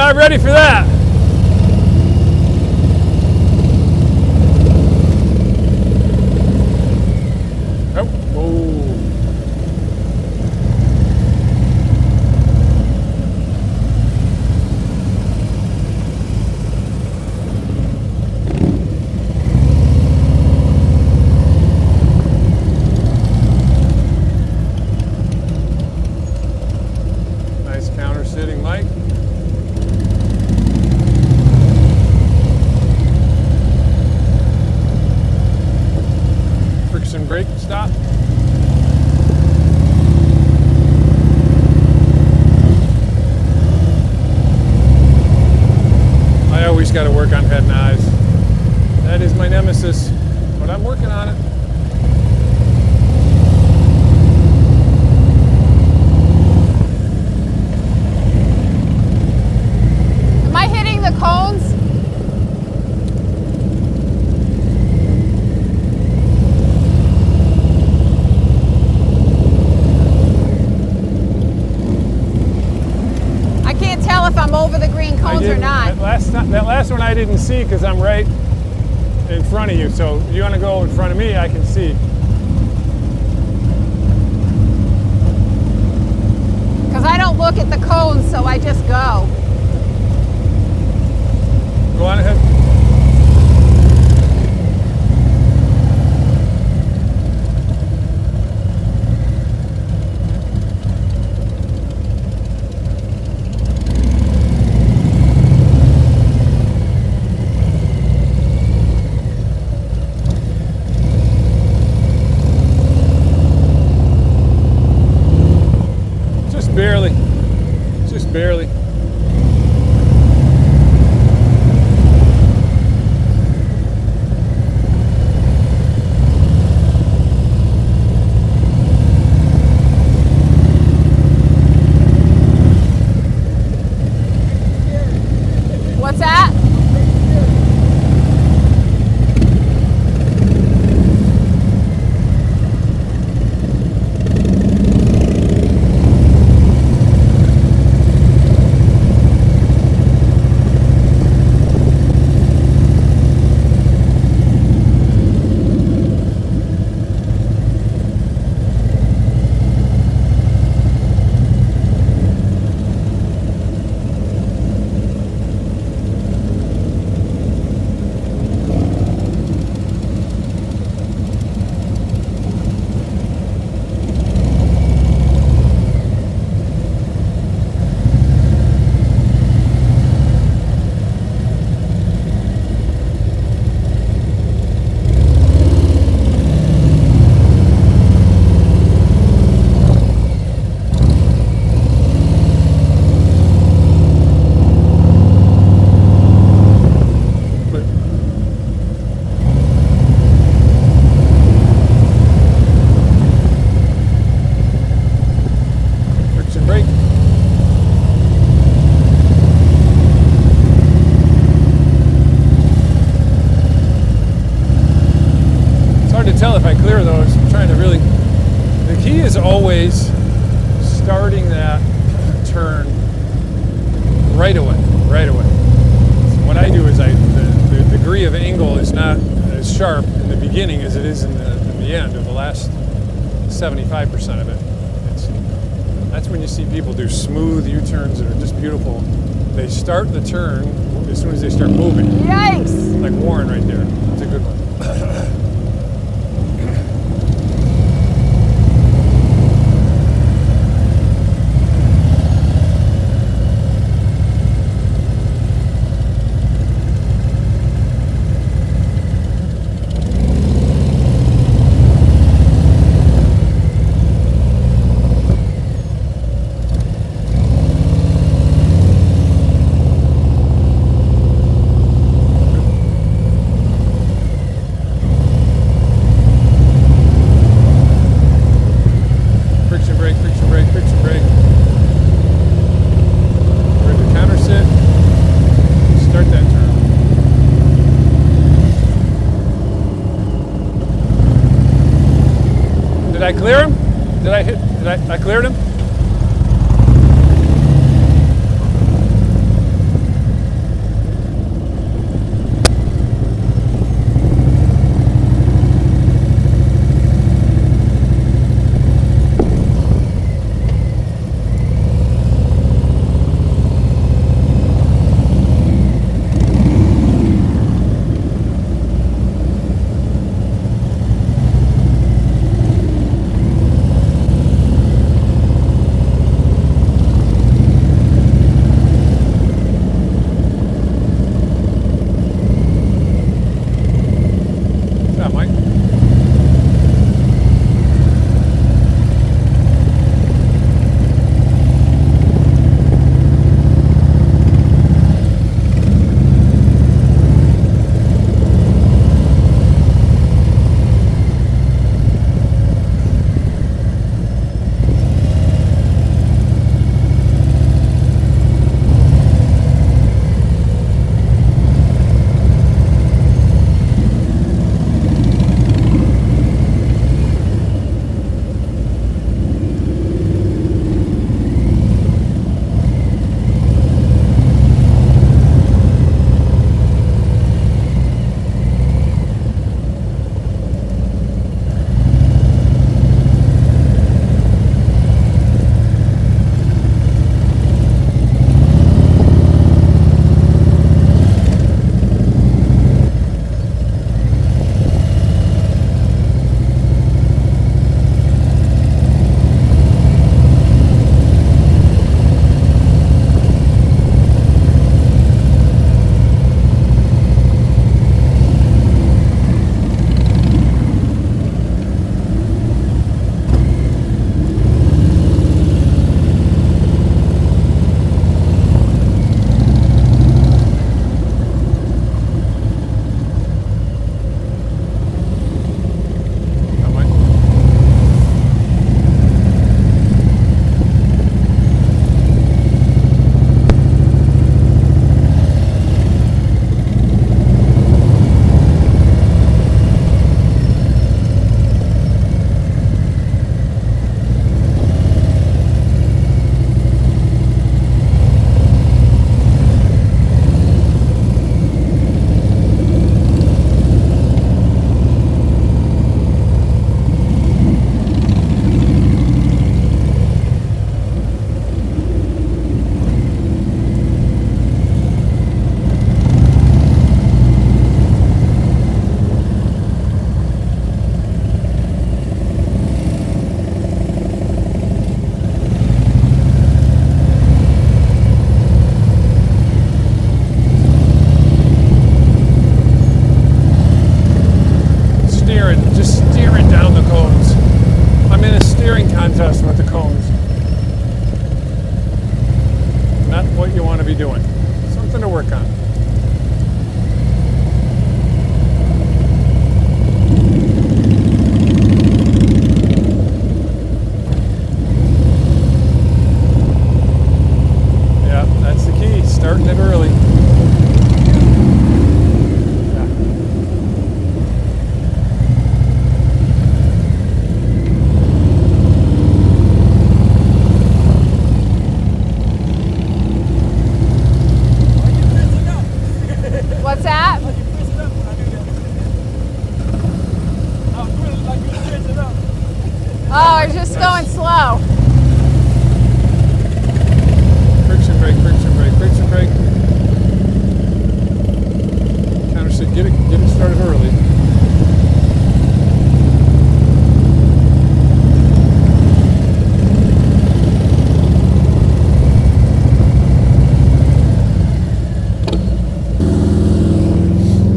not ready for that. Oh, whoa. Nice counter sitting light. Friction brake stop. I always got to work on head and eyes. That is my nemesis, but I'm working on it. Am I hitting the cones? I can't tell if I'm over the green cones or not. That last one I didn't see because I'm right in front of you. So if you want to go in front of me, I can see. Because I don't look at the cones, so I just go. Go on ahead. Just barely. What's that? If I clear those, I'm trying to really, the key is always starting that turn right away. So what I do is the degree of angle is not as sharp in the beginning as it is in the end, or the last 75% of it. That's when you see people do smooth U-turns that are just beautiful. They start the turn as soon as they start moving. Yikes! Like Warren right there. That's a good one. Did I clear him? I cleared him? with the cones. Not what you want to be doing. Something to work on. Yeah, that's the key. Starting it early. What's that? Oh, I was just going slow. Friction brake, friction brake, friction brake. Counter said get it started early.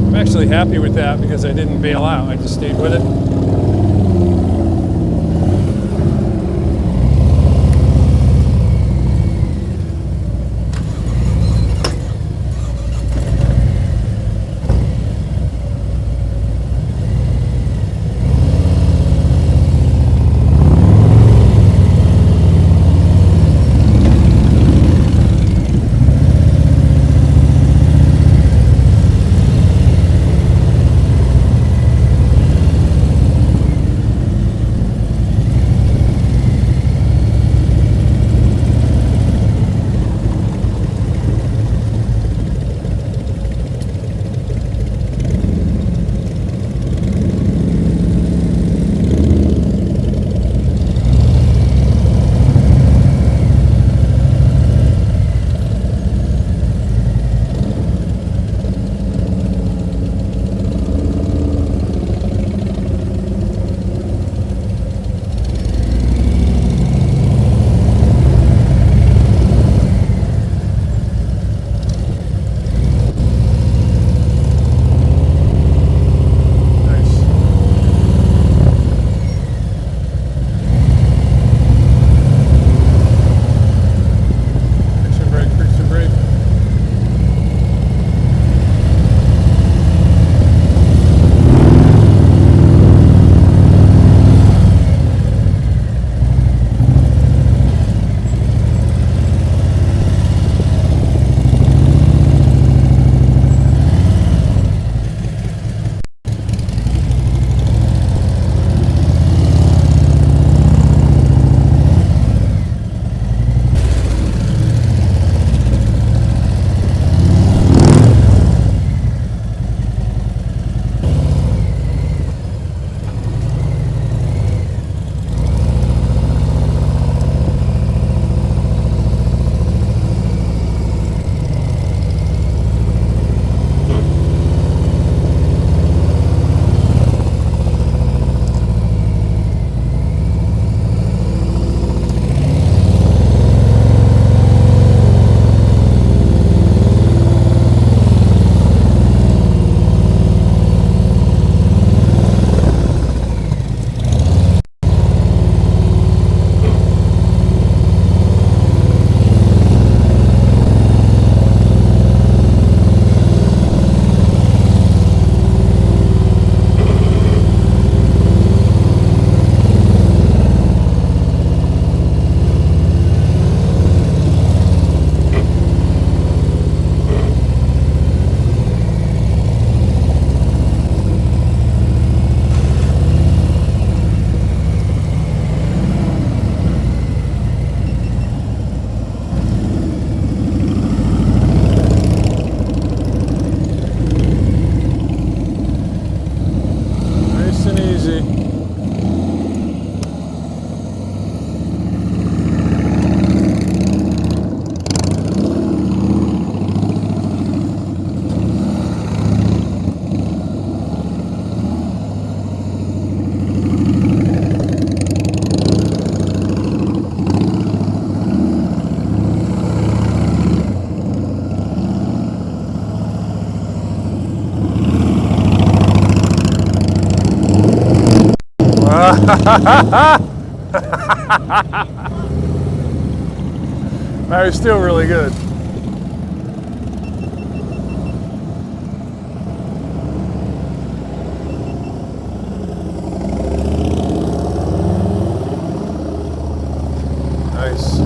I'm actually happy with that because I didn't bail out. I just stayed with it. That was still really good. Nice.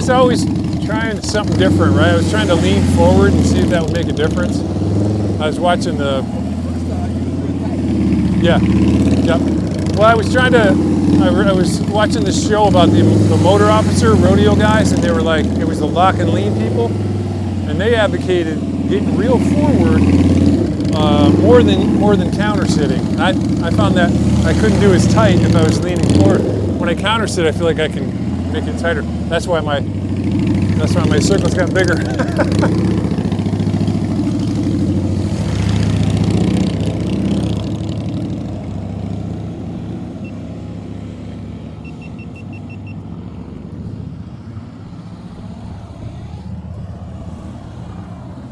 just always trying something different, right? I was trying to lean forward and see if that would make a difference. I was watching the... Yeah, yep. Well, I was trying to... I was watching this show about the motor officer, rodeo guys, and they were like, it was the lock and lean people, and they advocated getting real forward more than counter sitting. I found that I couldn't do as tight if I was leaning forward. When I counter sit, I feel like I can make it tighter. That's why my circles got bigger.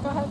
Go ahead.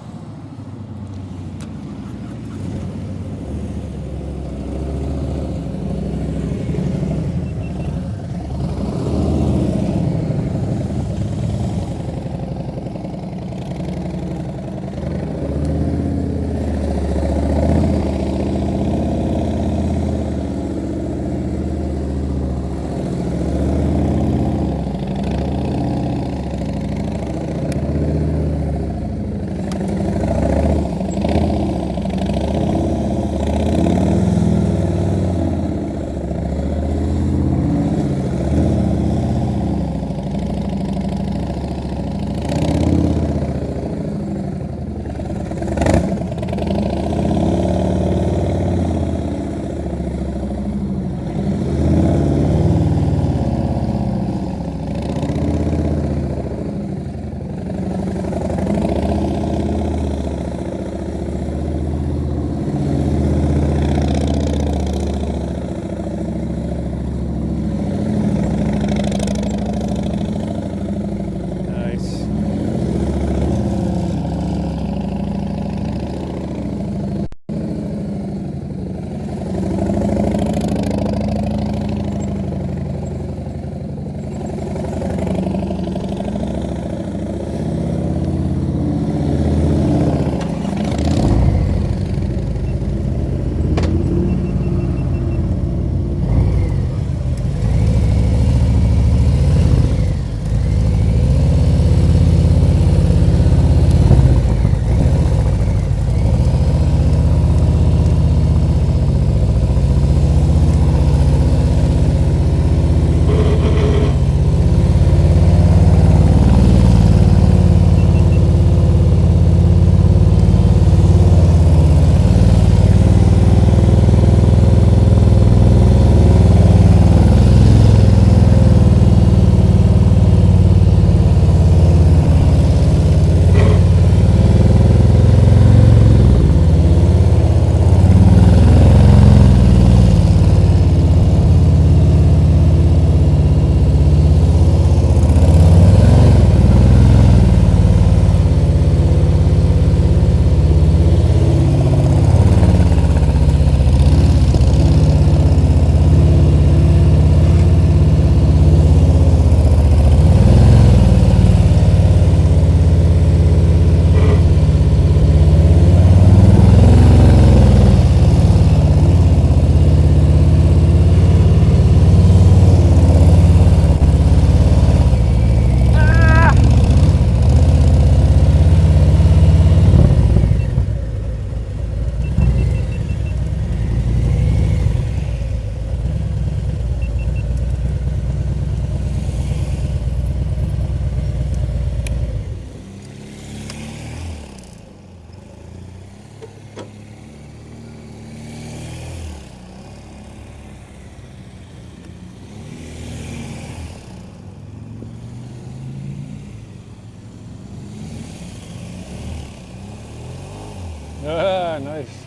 Ah, nice.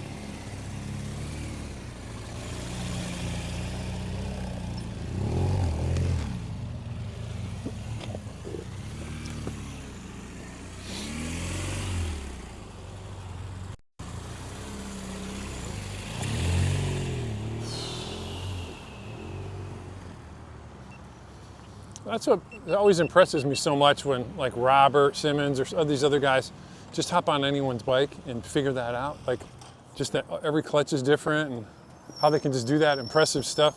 That's what always impresses me so much when like Robert Simmons or these other guys just hop on anyone's bike and figure that out. Like just that every clutch is different and how they can just do that impressive stuff.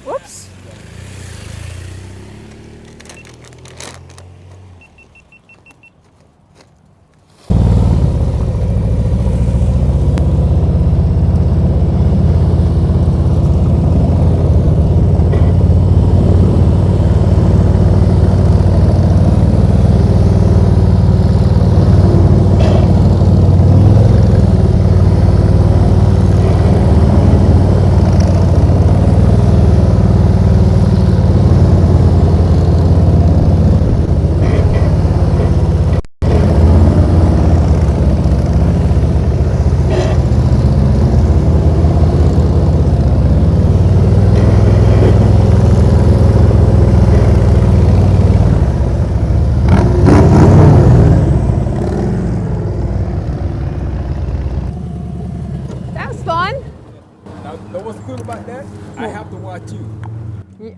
Whoops.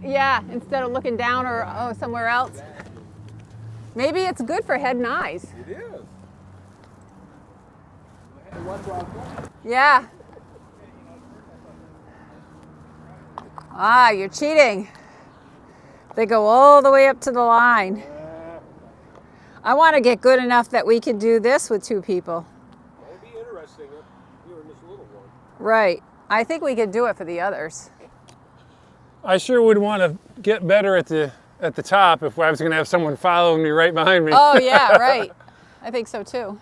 Yeah, instead of looking down or somewhere else. Maybe it's good for head and eyes. It is. Yeah. Ah, you're cheating. They go all the way up to the line. I want to get good enough that we can do this with two people. That would be interesting if you were in this little one. Right. I think we could do it for the others. I sure would want to get better at the top if I was going to have someone following me right behind me. Oh, yeah, right. I think so too.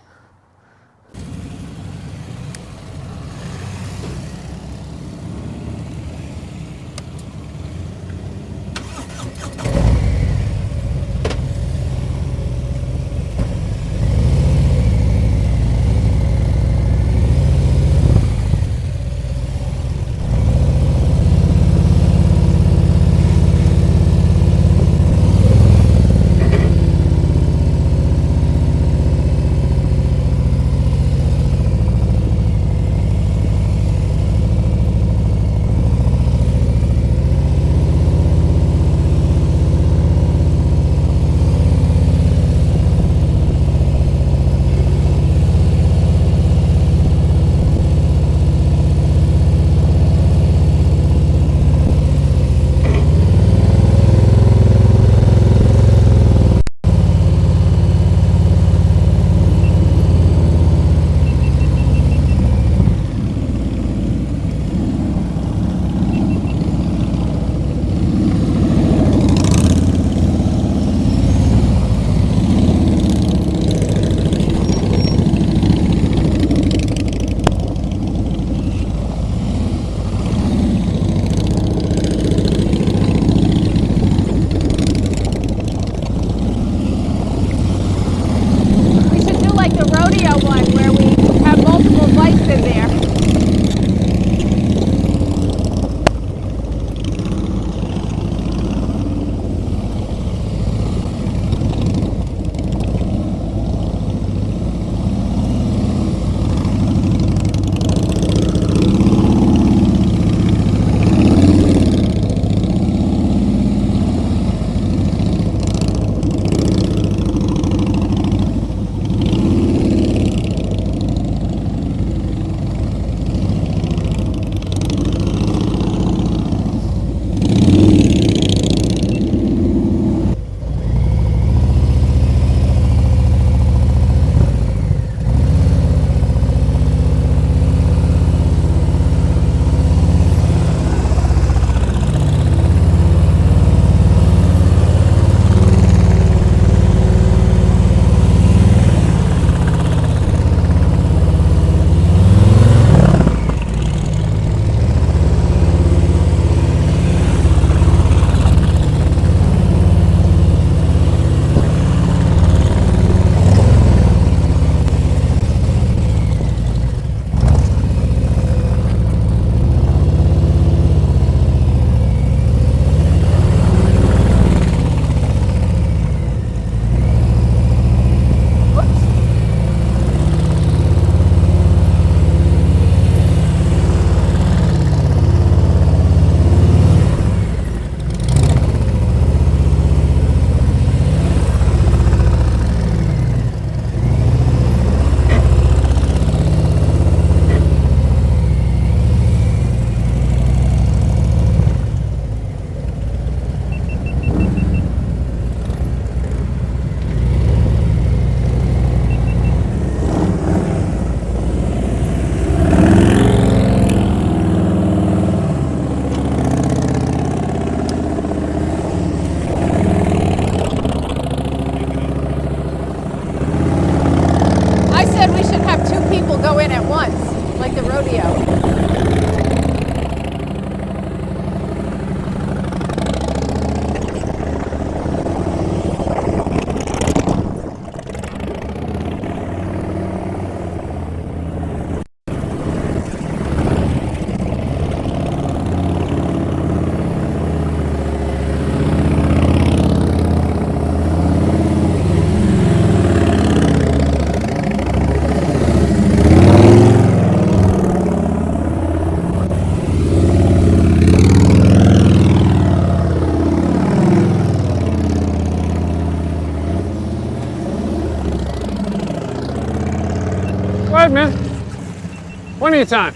trivia time.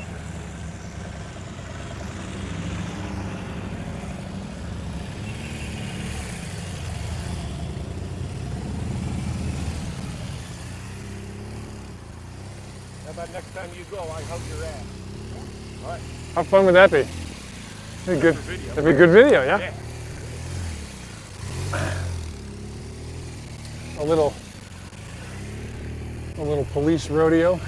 How about next time you go, I hug your ass? All right. How fun would that be? That'd be good. That'd be a good video, yeah? A little police rodeo.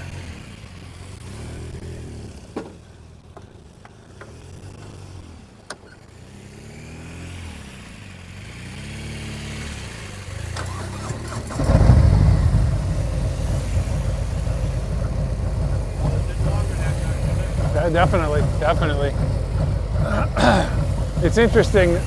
Yeah, definitely. It's interesting.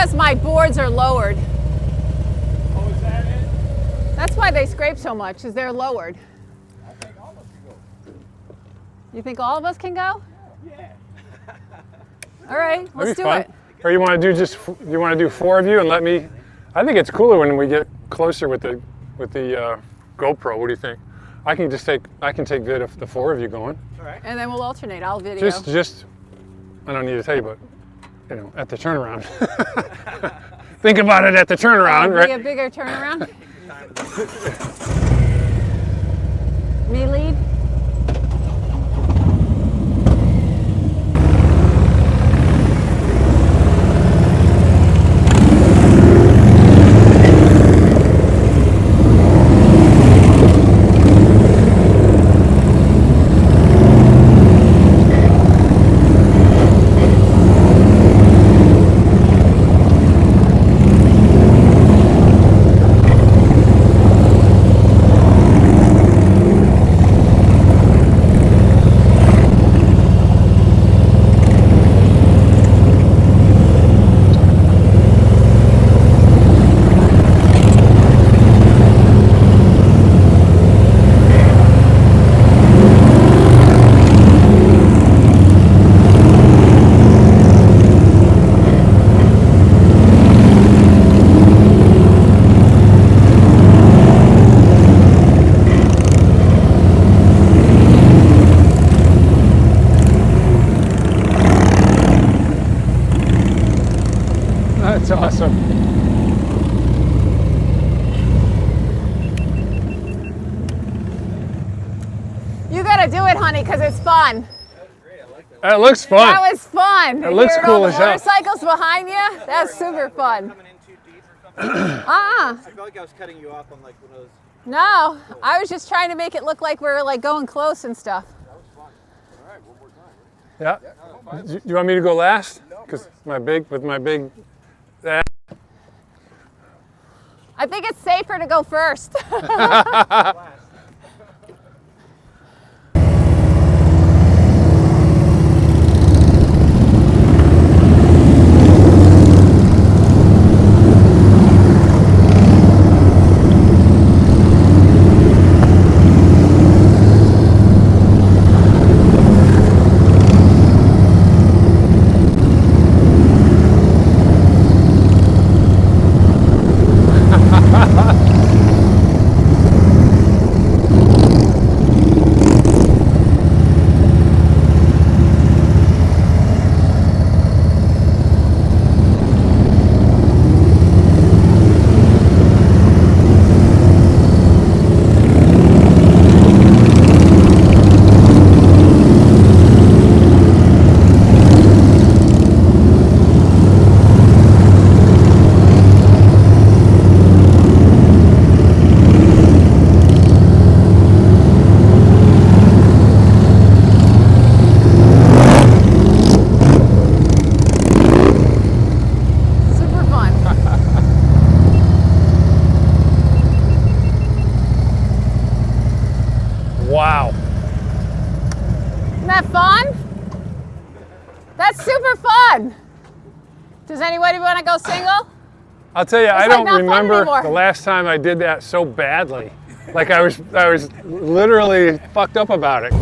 because my boards are lowered. Oh, is that it? That's why they scrape so much, is they're lowered. I think all of us can go. You think all of us can go? Yeah. All right, That'd let's be do fun. it. Or you want to do you want to do 4 of you and let me? I think it's cooler when we get closer with the GoPro. What do you think? I can take vid of the 4 of you going. All right. And then we'll alternate. I'll video. Just I don't need to tell you, but you know, at the turnaround. Think about it at the turnaround, Be a right? bigger turnaround. Me lead? That's awesome. You gotta do it, honey, because it's fun. That looks fun. That was fun. That looks Hearing cool all the as hell. motorcycles behind you, that's super fun. Coming in too deep or something? I I felt like I was cutting you off on like one of those. No, I was just trying to make it look like we were like going close and stuff. Yeah. Do you want me to go last? Because my big. I think it's safer to go first. Super fun. Wow. Isn't that fun? That's super fun. Does anybody want to go single? I'll tell you, I like don't not fun remember anymore. the last time I did that so badly. Like I was literally fucked up about it.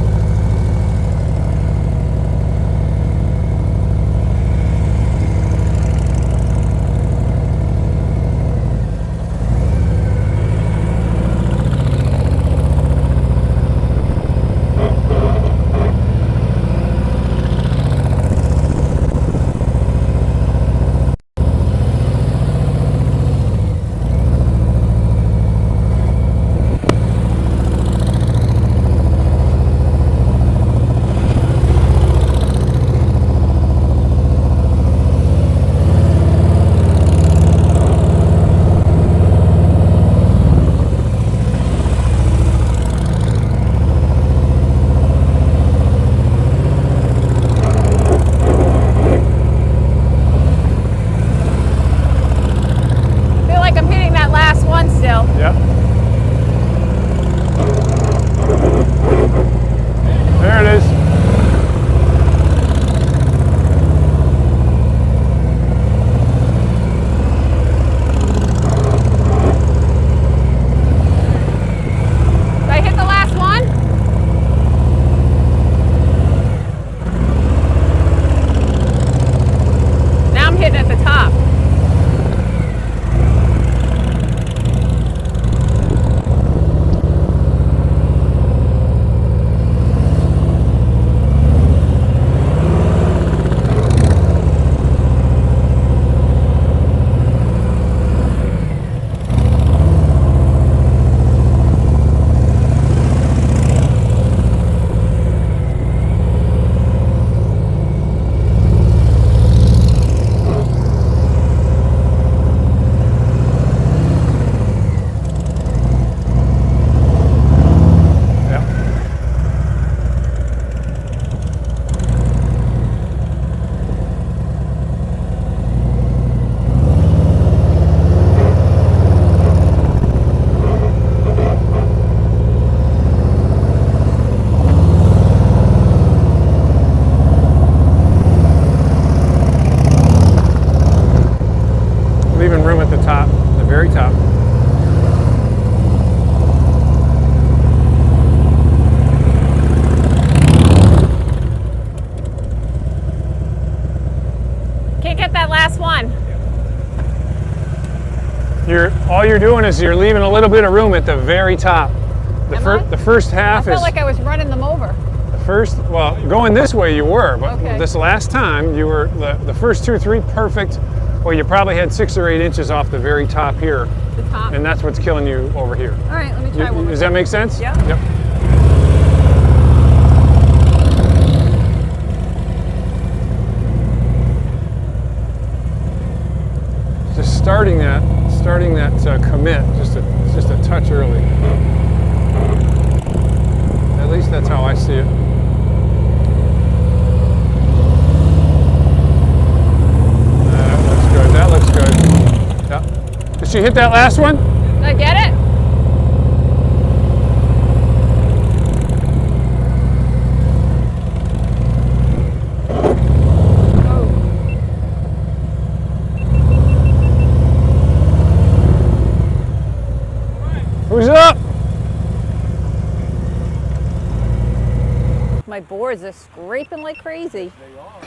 all you're doing is you're leaving a little bit of room at the very top. The first I half felt is like I was running them over. the first. Well, going this way you were, but Okay. this last time you were the first 2 or 3 perfect. Well, you probably had 6 or 8 inches off the very top here, The top. and that's what's killing you over here. All right, let me try one more. Does that make sense? Yeah. Yep. Just starting that commit just a touch early. At least that's how I see it. That looks good. Yeah. Did she hit that last one? Did I get it? Who's up? My boards are scraping like crazy. They are.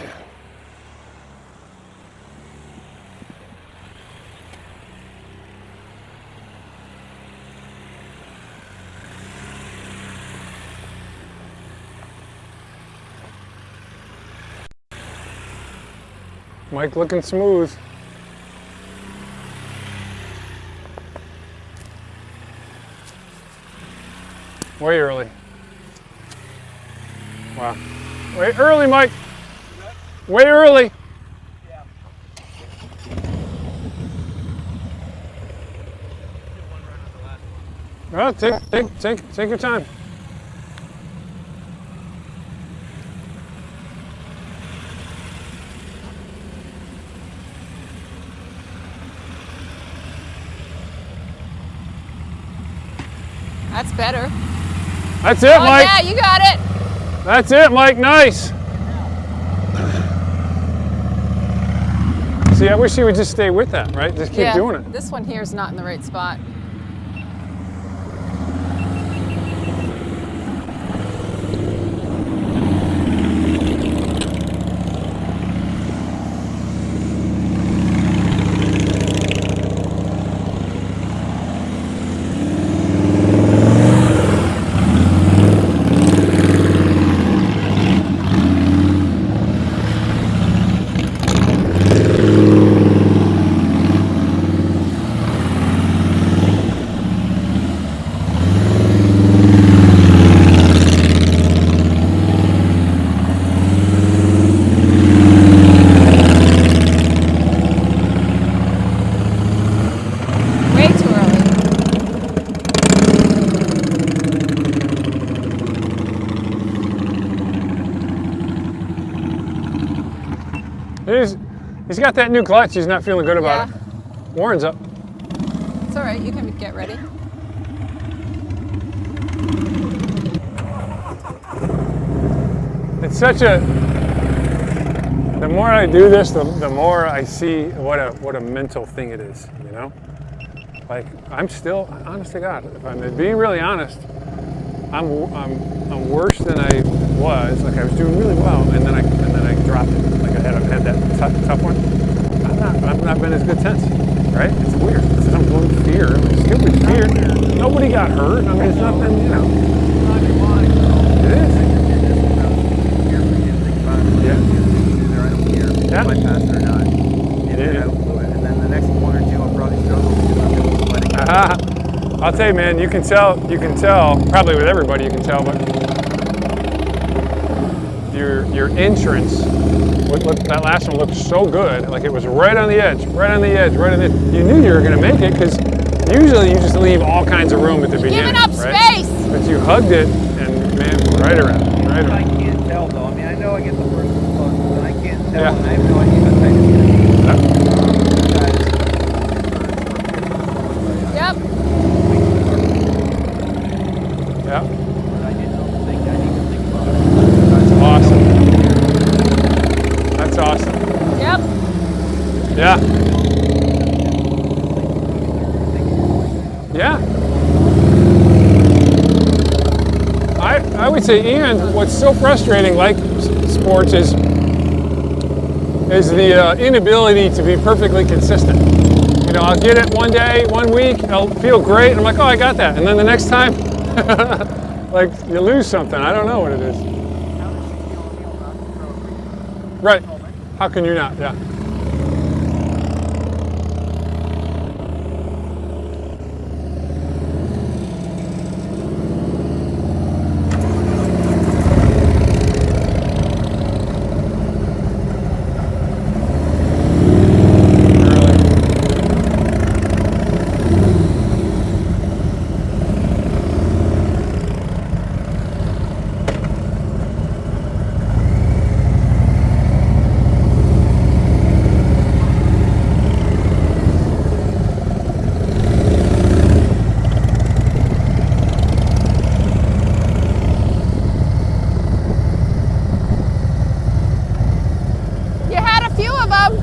Mike looking smooth. Way early. Wow. Way early, Mike. Way early. Yeah. Well, take your time. That's better. That's it, Oh, Mike. yeah, you got it. That's it, Mike. Nice. See, I wish you would just stay with that, right? Just keep doing it. This one here is not in the right spot. Way too early. He's got that new clutch. He's not feeling good about it. Warren's up. It's all right. You can get ready. It's such a. The more I do this, the more I see what a mental thing it is. You know, like I'm still, honest to God, if I'm being really honest, I'm worse than I was. Like I was doing really well, and then I dropped it. Like I had that tough one. I've not been as good since. Right? It's weird. It's some little fear. Stupid fear. Nobody got hurt. I mean, it's nothing. You know. on your mind, though. It is. Yeah. Either I don't care Yeah. if I pass it or not. And then I don't do it. And then the next one or two, I'll probably struggle because I'm going to sweating. I'll tell you, man, you can tell, probably with everybody you can tell, but your entrance, that last one looked so good, like it was right on the edge. You knew you were going to make it because usually you just leave all kinds of room at the beginning, Giving up right? space. But you hugged it and, man, right around. I can't tell, though. I mean, I know I get the first response, but I can't tell, Yeah. and I have no idea how tight it's Yep. Yeah, but I just don't think I need to think about it. that's awesome. That's awesome. Yep. Yeah. Yeah. I would say, and what's so frustrating, like sports, is the inability to be perfectly consistent. I You know, I'll get it one day, 1 week, I'll feel great, and I'm like, oh, I got that. And then the next time, like, you lose something. I don't know what it is. Right. How can you not? Yeah. You had a few of them.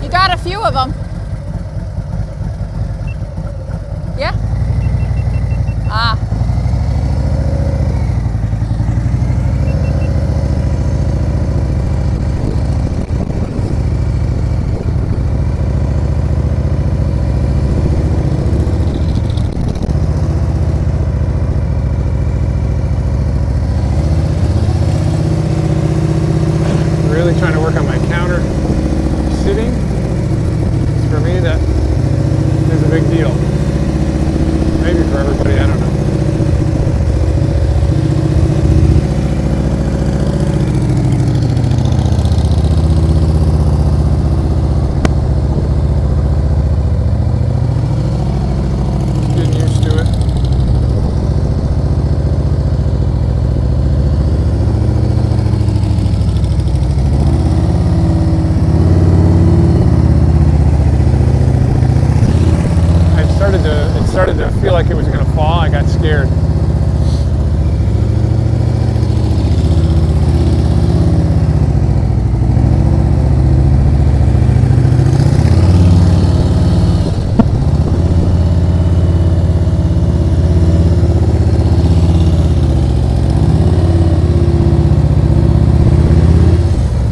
You got a few of them. Yeah? Ah. Really trying to work on my counter sitting. For me, that is a big deal. Maybe for everybody, I don't know. Just getting used to it. It started to feel like it was going to fall. I got scared.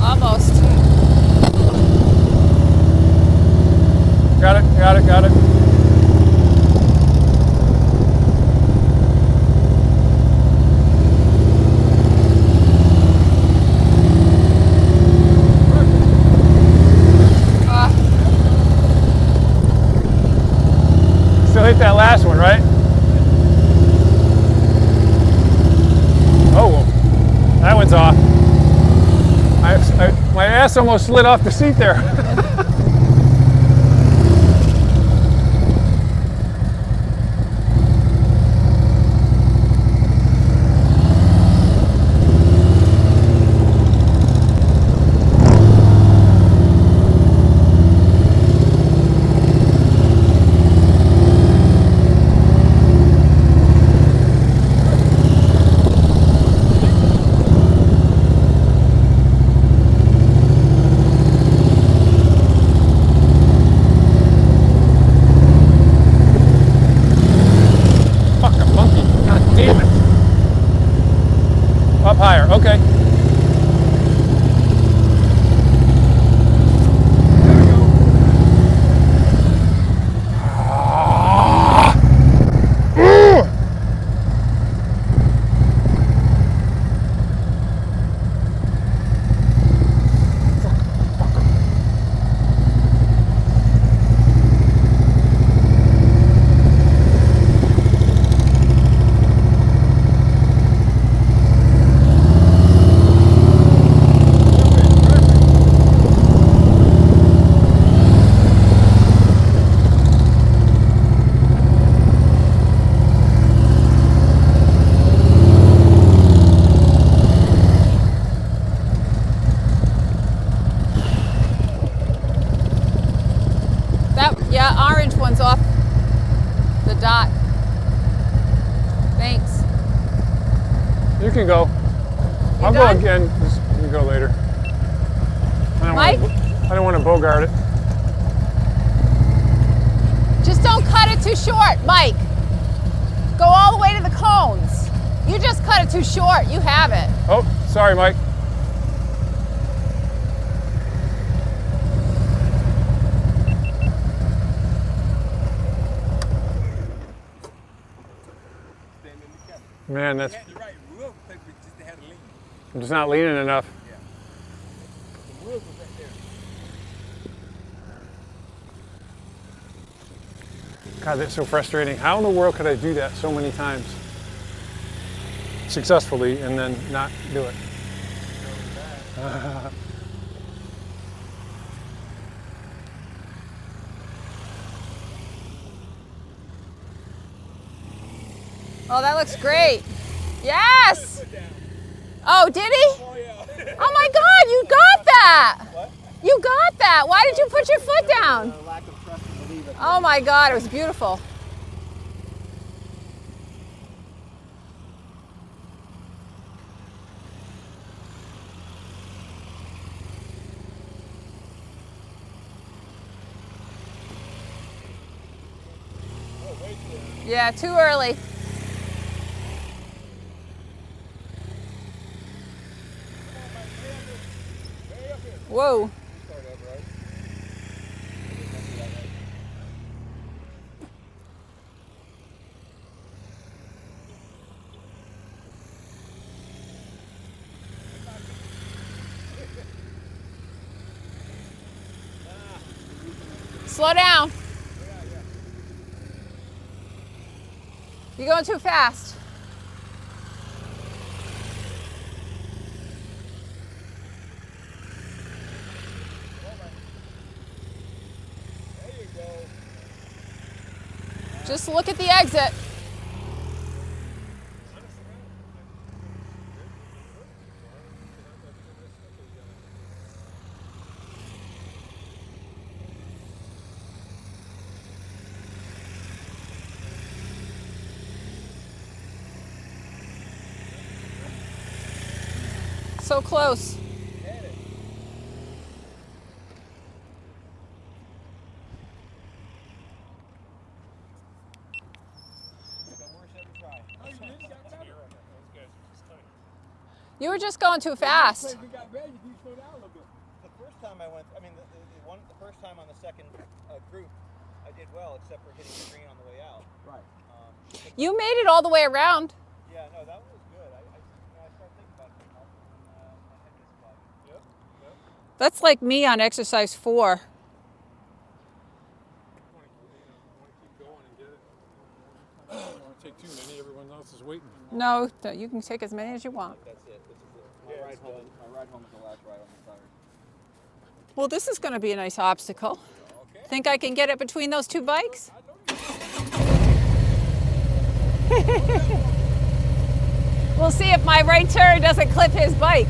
Almost. Got it, got it, got it. Still hit that last one, right? Oh, well, that one's off. My ass almost slid off the seat there. Up higher, okay. There we go. Yeah, orange one's off the dot. Thanks. You can go. I'll go done? again. Just, you can go later. Mike? I don't want to bogart it. Just don't cut it too short, Mike. Go all the way to the cones. You just cut it too short. You have it. Oh, sorry, Mike. Man, that's, They had the right wheel, but just they had to lean. I'm just not leaning enough. Yeah. The wheels was right there. God, that's so frustrating. How in the world could I do that so many times successfully and then not do it? Oh, that looks great. Yes. Oh, did he? Oh, yeah. Oh my God, you got that. What? You got that. Why did you put your foot down? Lack of trust and belief. Oh my God, it was beautiful. Yeah, too early. Whoa. Slow down. You're going too fast. There you go. Just look at the exit. So close. You were just going too fast. We got ready, you slow down a little bit. The first time I went, I mean, the first time on the second group, I did well, except for hitting the green on the way out. Right. You made it all the way around. Yeah, no, that was good. I started thinking about it. I hit this spot. Yep. Yep. That's like me on exercise 4. You want to keep going and get it. I don't want to take too many. Everyone else is waiting. No, you can take as many as you want. That's it. This is it. My ride home is the last ride on the tire. Well, this is going to be a nice obstacle. Think I can get it between those two bikes? We'll see if my right turn doesn't clip his bike.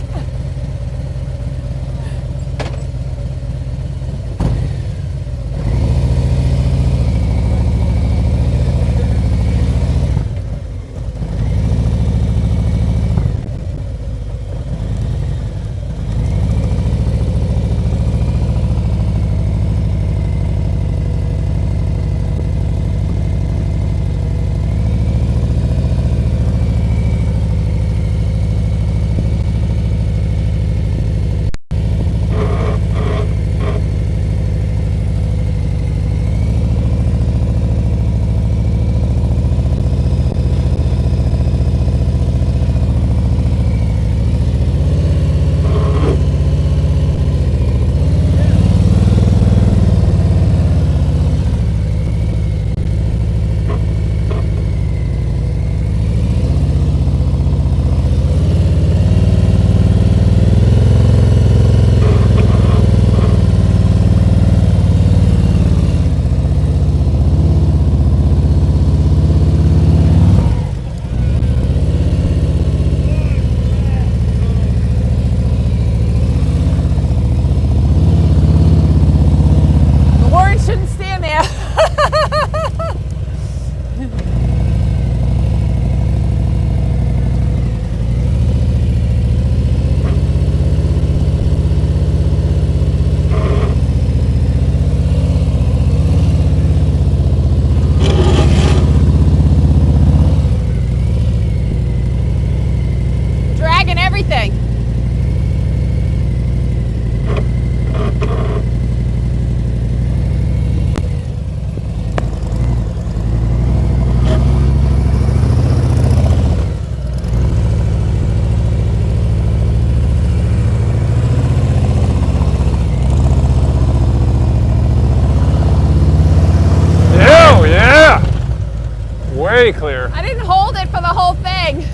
way clear. I didn't hold it for the whole thing.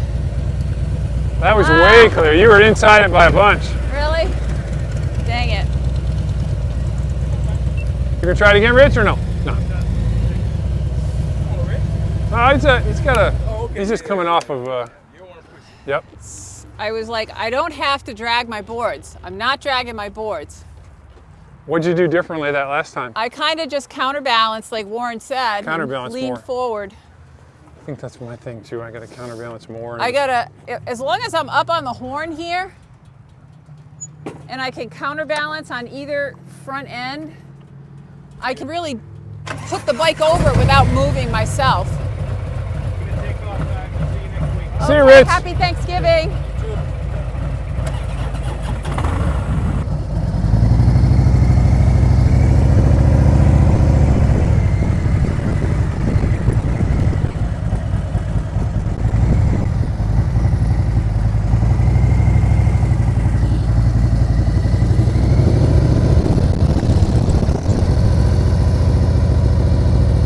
That was way clear. You were inside it by a bunch. Really? Dang it. You gonna try it again, Rich, or no? No. No, he's got a. He's just coming off of. Yep. I was like, I don't have to drag my boards. I'm not dragging my boards. What'd you do differently that last time? I kind of just counterbalanced, like Warren said. Counterbalance lean more. forward. I think that's my thing too. I gotta counterbalance more. I gotta, as long as I'm up on the horn here, and I can counterbalance on either front end, I can really put the bike over without moving myself. I'm gonna take off, guys. I'll see you next week. See you, Rich. Happy Thanksgiving.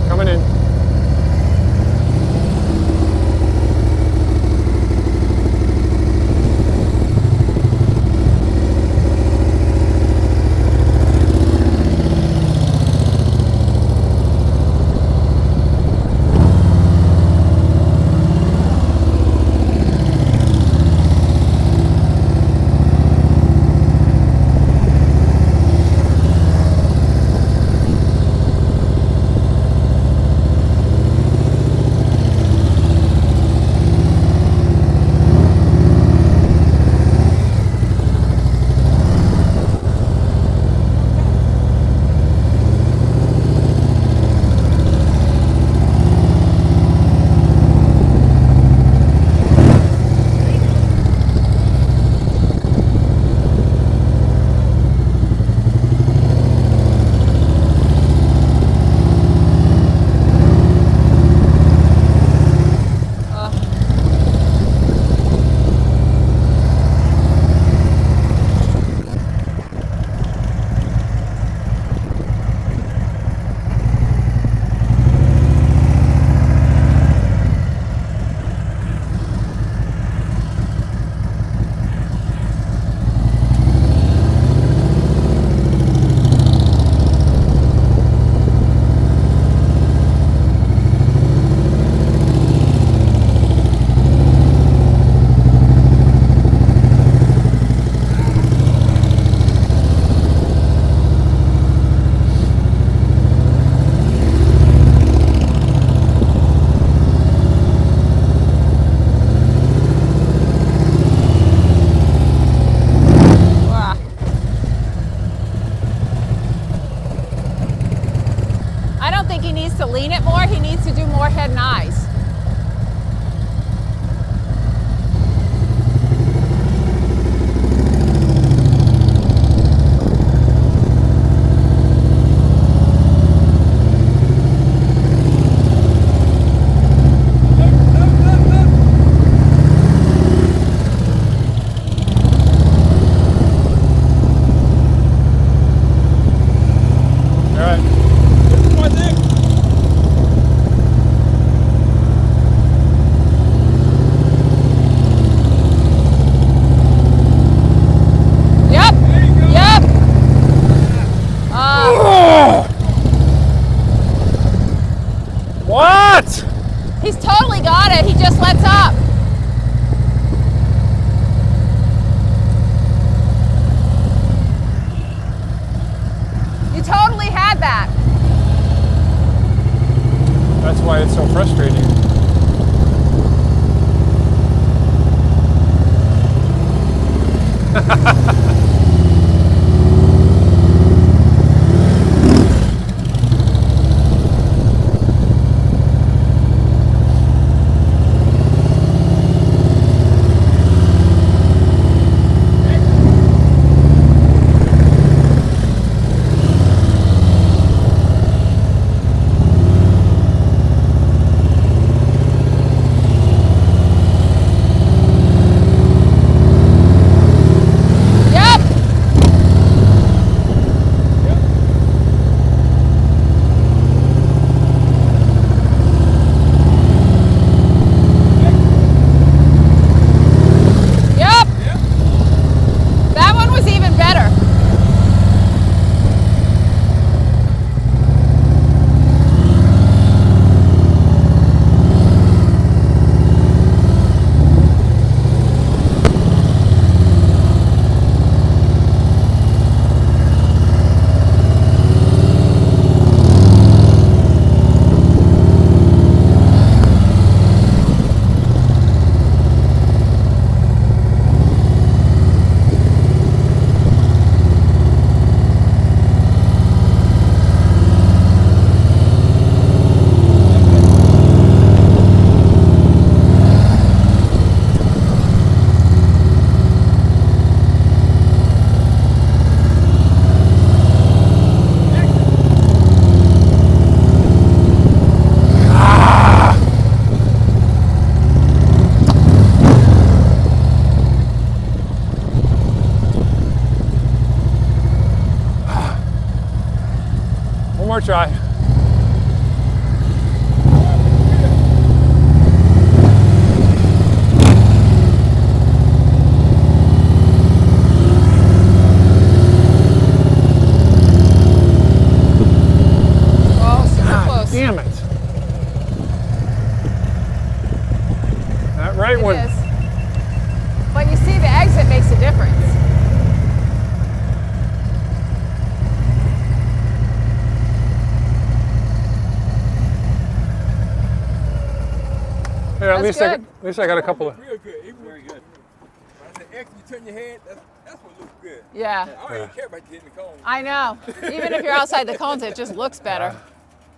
Coming in. To lean it more, he needs to do more head and eyes. All right. This is my thing. Yep. Yep. What? He's totally got it. He just lets up. You totally had that. That's why it's so frustrating. try. Oh, super close. Damn it. That right It one. is. But you see, the exit makes a difference. Yeah, at That's least good. at least I got a couple of. Real good. It very good. When I say X, you turn your head. That's what looks good. Yeah, I don't even care about hitting the cone. I know. Even if you're outside the cones, it just looks better.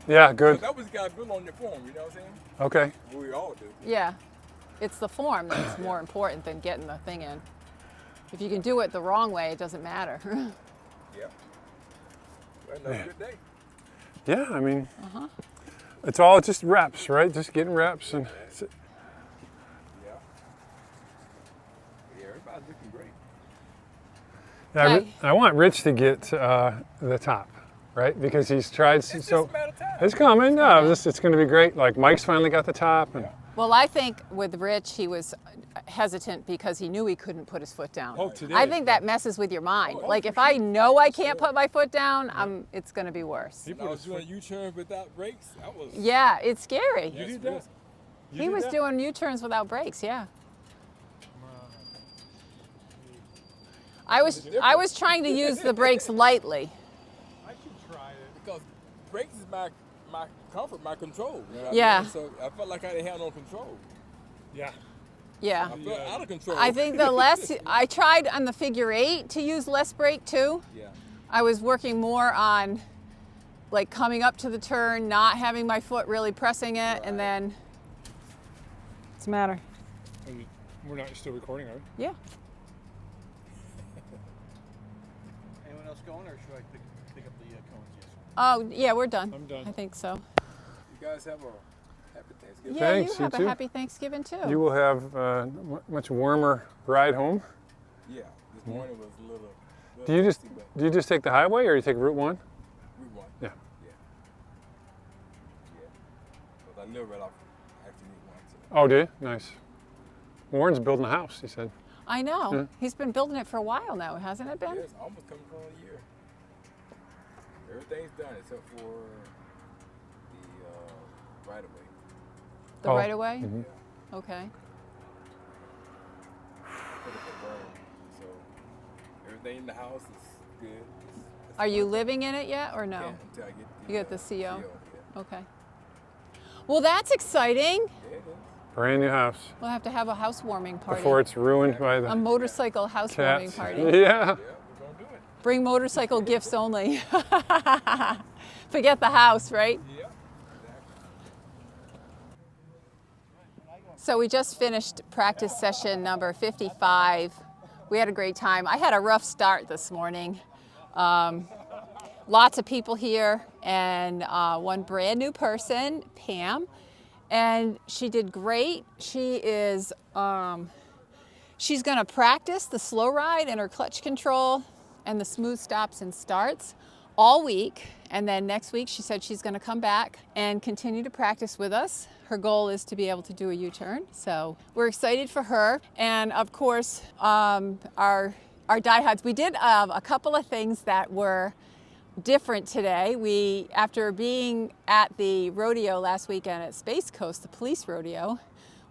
Yeah, good. That was got built on your form. You know what I'm saying? Okay. We all do. Yeah, it's the form that's more important than getting the thing in. If you can do it the wrong way, it doesn't matter. Yep. Well, another good day. Yeah, I mean, it's all just reps, right? Just getting reps and. Yeah. Yeah, everybody's looking great. Yeah, Okay. I want Rich to get the top, right? Because he's tried It's so. just a matter of time. It's coming. No, it's going to be great. Like Mike's finally got the top, and Well, I think with Rich, he was hesitant because he knew he couldn't put his foot down. Oh, today. I think that messes with your mind. Like if I know I can't put my foot down, it's going to be worse. I was doing U-turns without brakes. That was. Yeah, it's scary. That's did that? risky. He was doing U-turns without brakes. Yeah. I was trying to use the brakes lightly. I should try it. Because brakes is my comfort, my control. You know what I Yeah. mean? So I felt like I didn't have no control. Yeah. Yeah. I felt out of control. I think the less I tried on the figure 8 to use less brake too. Yeah. I was working more on like coming up to the turn, not having my foot really pressing it, and then what's the matter? We're not still recording, are we? Yeah. Anyone else going, or should I pick up the cones? Yes. Oh yeah, we're done. I'm done. I think so. You guys have a happy Thanksgiving. Yeah, Thanks, you you have too. a happy Thanksgiving too. You will have a much warmer ride home. Yeah. This morning was a little Do you just messy, but do you just take the highway or you take Route 1? we won. Yeah. Yeah. Yeah. But I live right off actually Route 1. So. Oh, do you? Nice. Warren's building a house, he said. I know. Yeah. He's been building it for a while now, hasn't it been? Yeah, it's almost coming for a year. Everything's done except for the right of way. The Oh, right away? mhm. Okay. Put up a berm. So everything in the house is good. It's Are you fine. living in it yet or no? Yeah, until I get You get the CO? Yeah. Okay. Well, that's exciting. Yeah, it is. Brand new house. We'll have to have a housewarming party. Before it's ruined by A the motorcycle housewarming cats. party. Yeah. Yeah, we're gonna do it. Bring motorcycle gifts only. Forget the house, right? Yeah. So we just finished practice session number 55. We had a great time. I had a rough start this morning. Lots of people here and one brand new person, Pam, and she did great. She is, she's gonna practice the slow ride and her clutch control and the smooth stops and starts all week. And then next week, she said she's gonna come back and continue to practice with us. Her goal is to be able to do a U-turn. So we're excited for her. And of course, our diehards, we did a couple of things that were different today. We, after being at the rodeo last weekend at Space Coast, the police rodeo,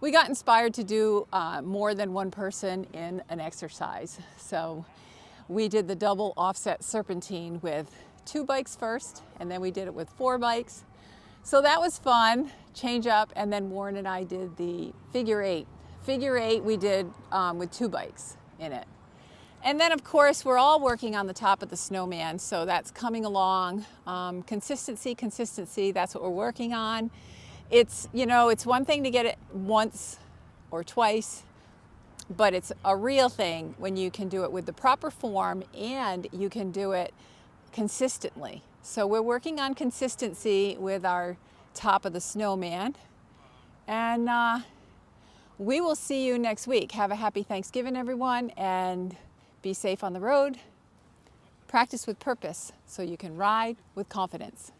we got inspired to do more than one person in an exercise. So we did the double offset serpentine with 2 bikes first, and then we did it with 4 bikes. So that was fun, change up, and then Warren and I did the figure 8. Figure 8 we did with 2 bikes in it. And then of course we're all working on the top of the Snowman, so that's coming along. Consistency, that's what we're working on. It's, you know, it's one thing to get it once or twice, but it's a real thing when you can do it with the proper form and you can do it consistently. So we're working on consistency with our top of the Snowman, and we will see you next week. Have a happy Thanksgiving, everyone, and be safe on the road. Practice with purpose so you can ride with confidence.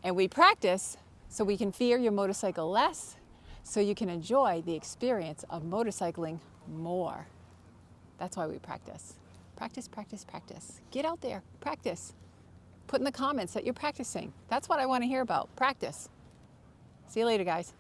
And we practice so we can fear your motorcycle less, so you can enjoy the experience of motorcycling more. That's why we practice. Practice, practice, practice. Get out there, practice. Put in the comments that you're practicing. That's what I want to hear about, practice. See you later, guys.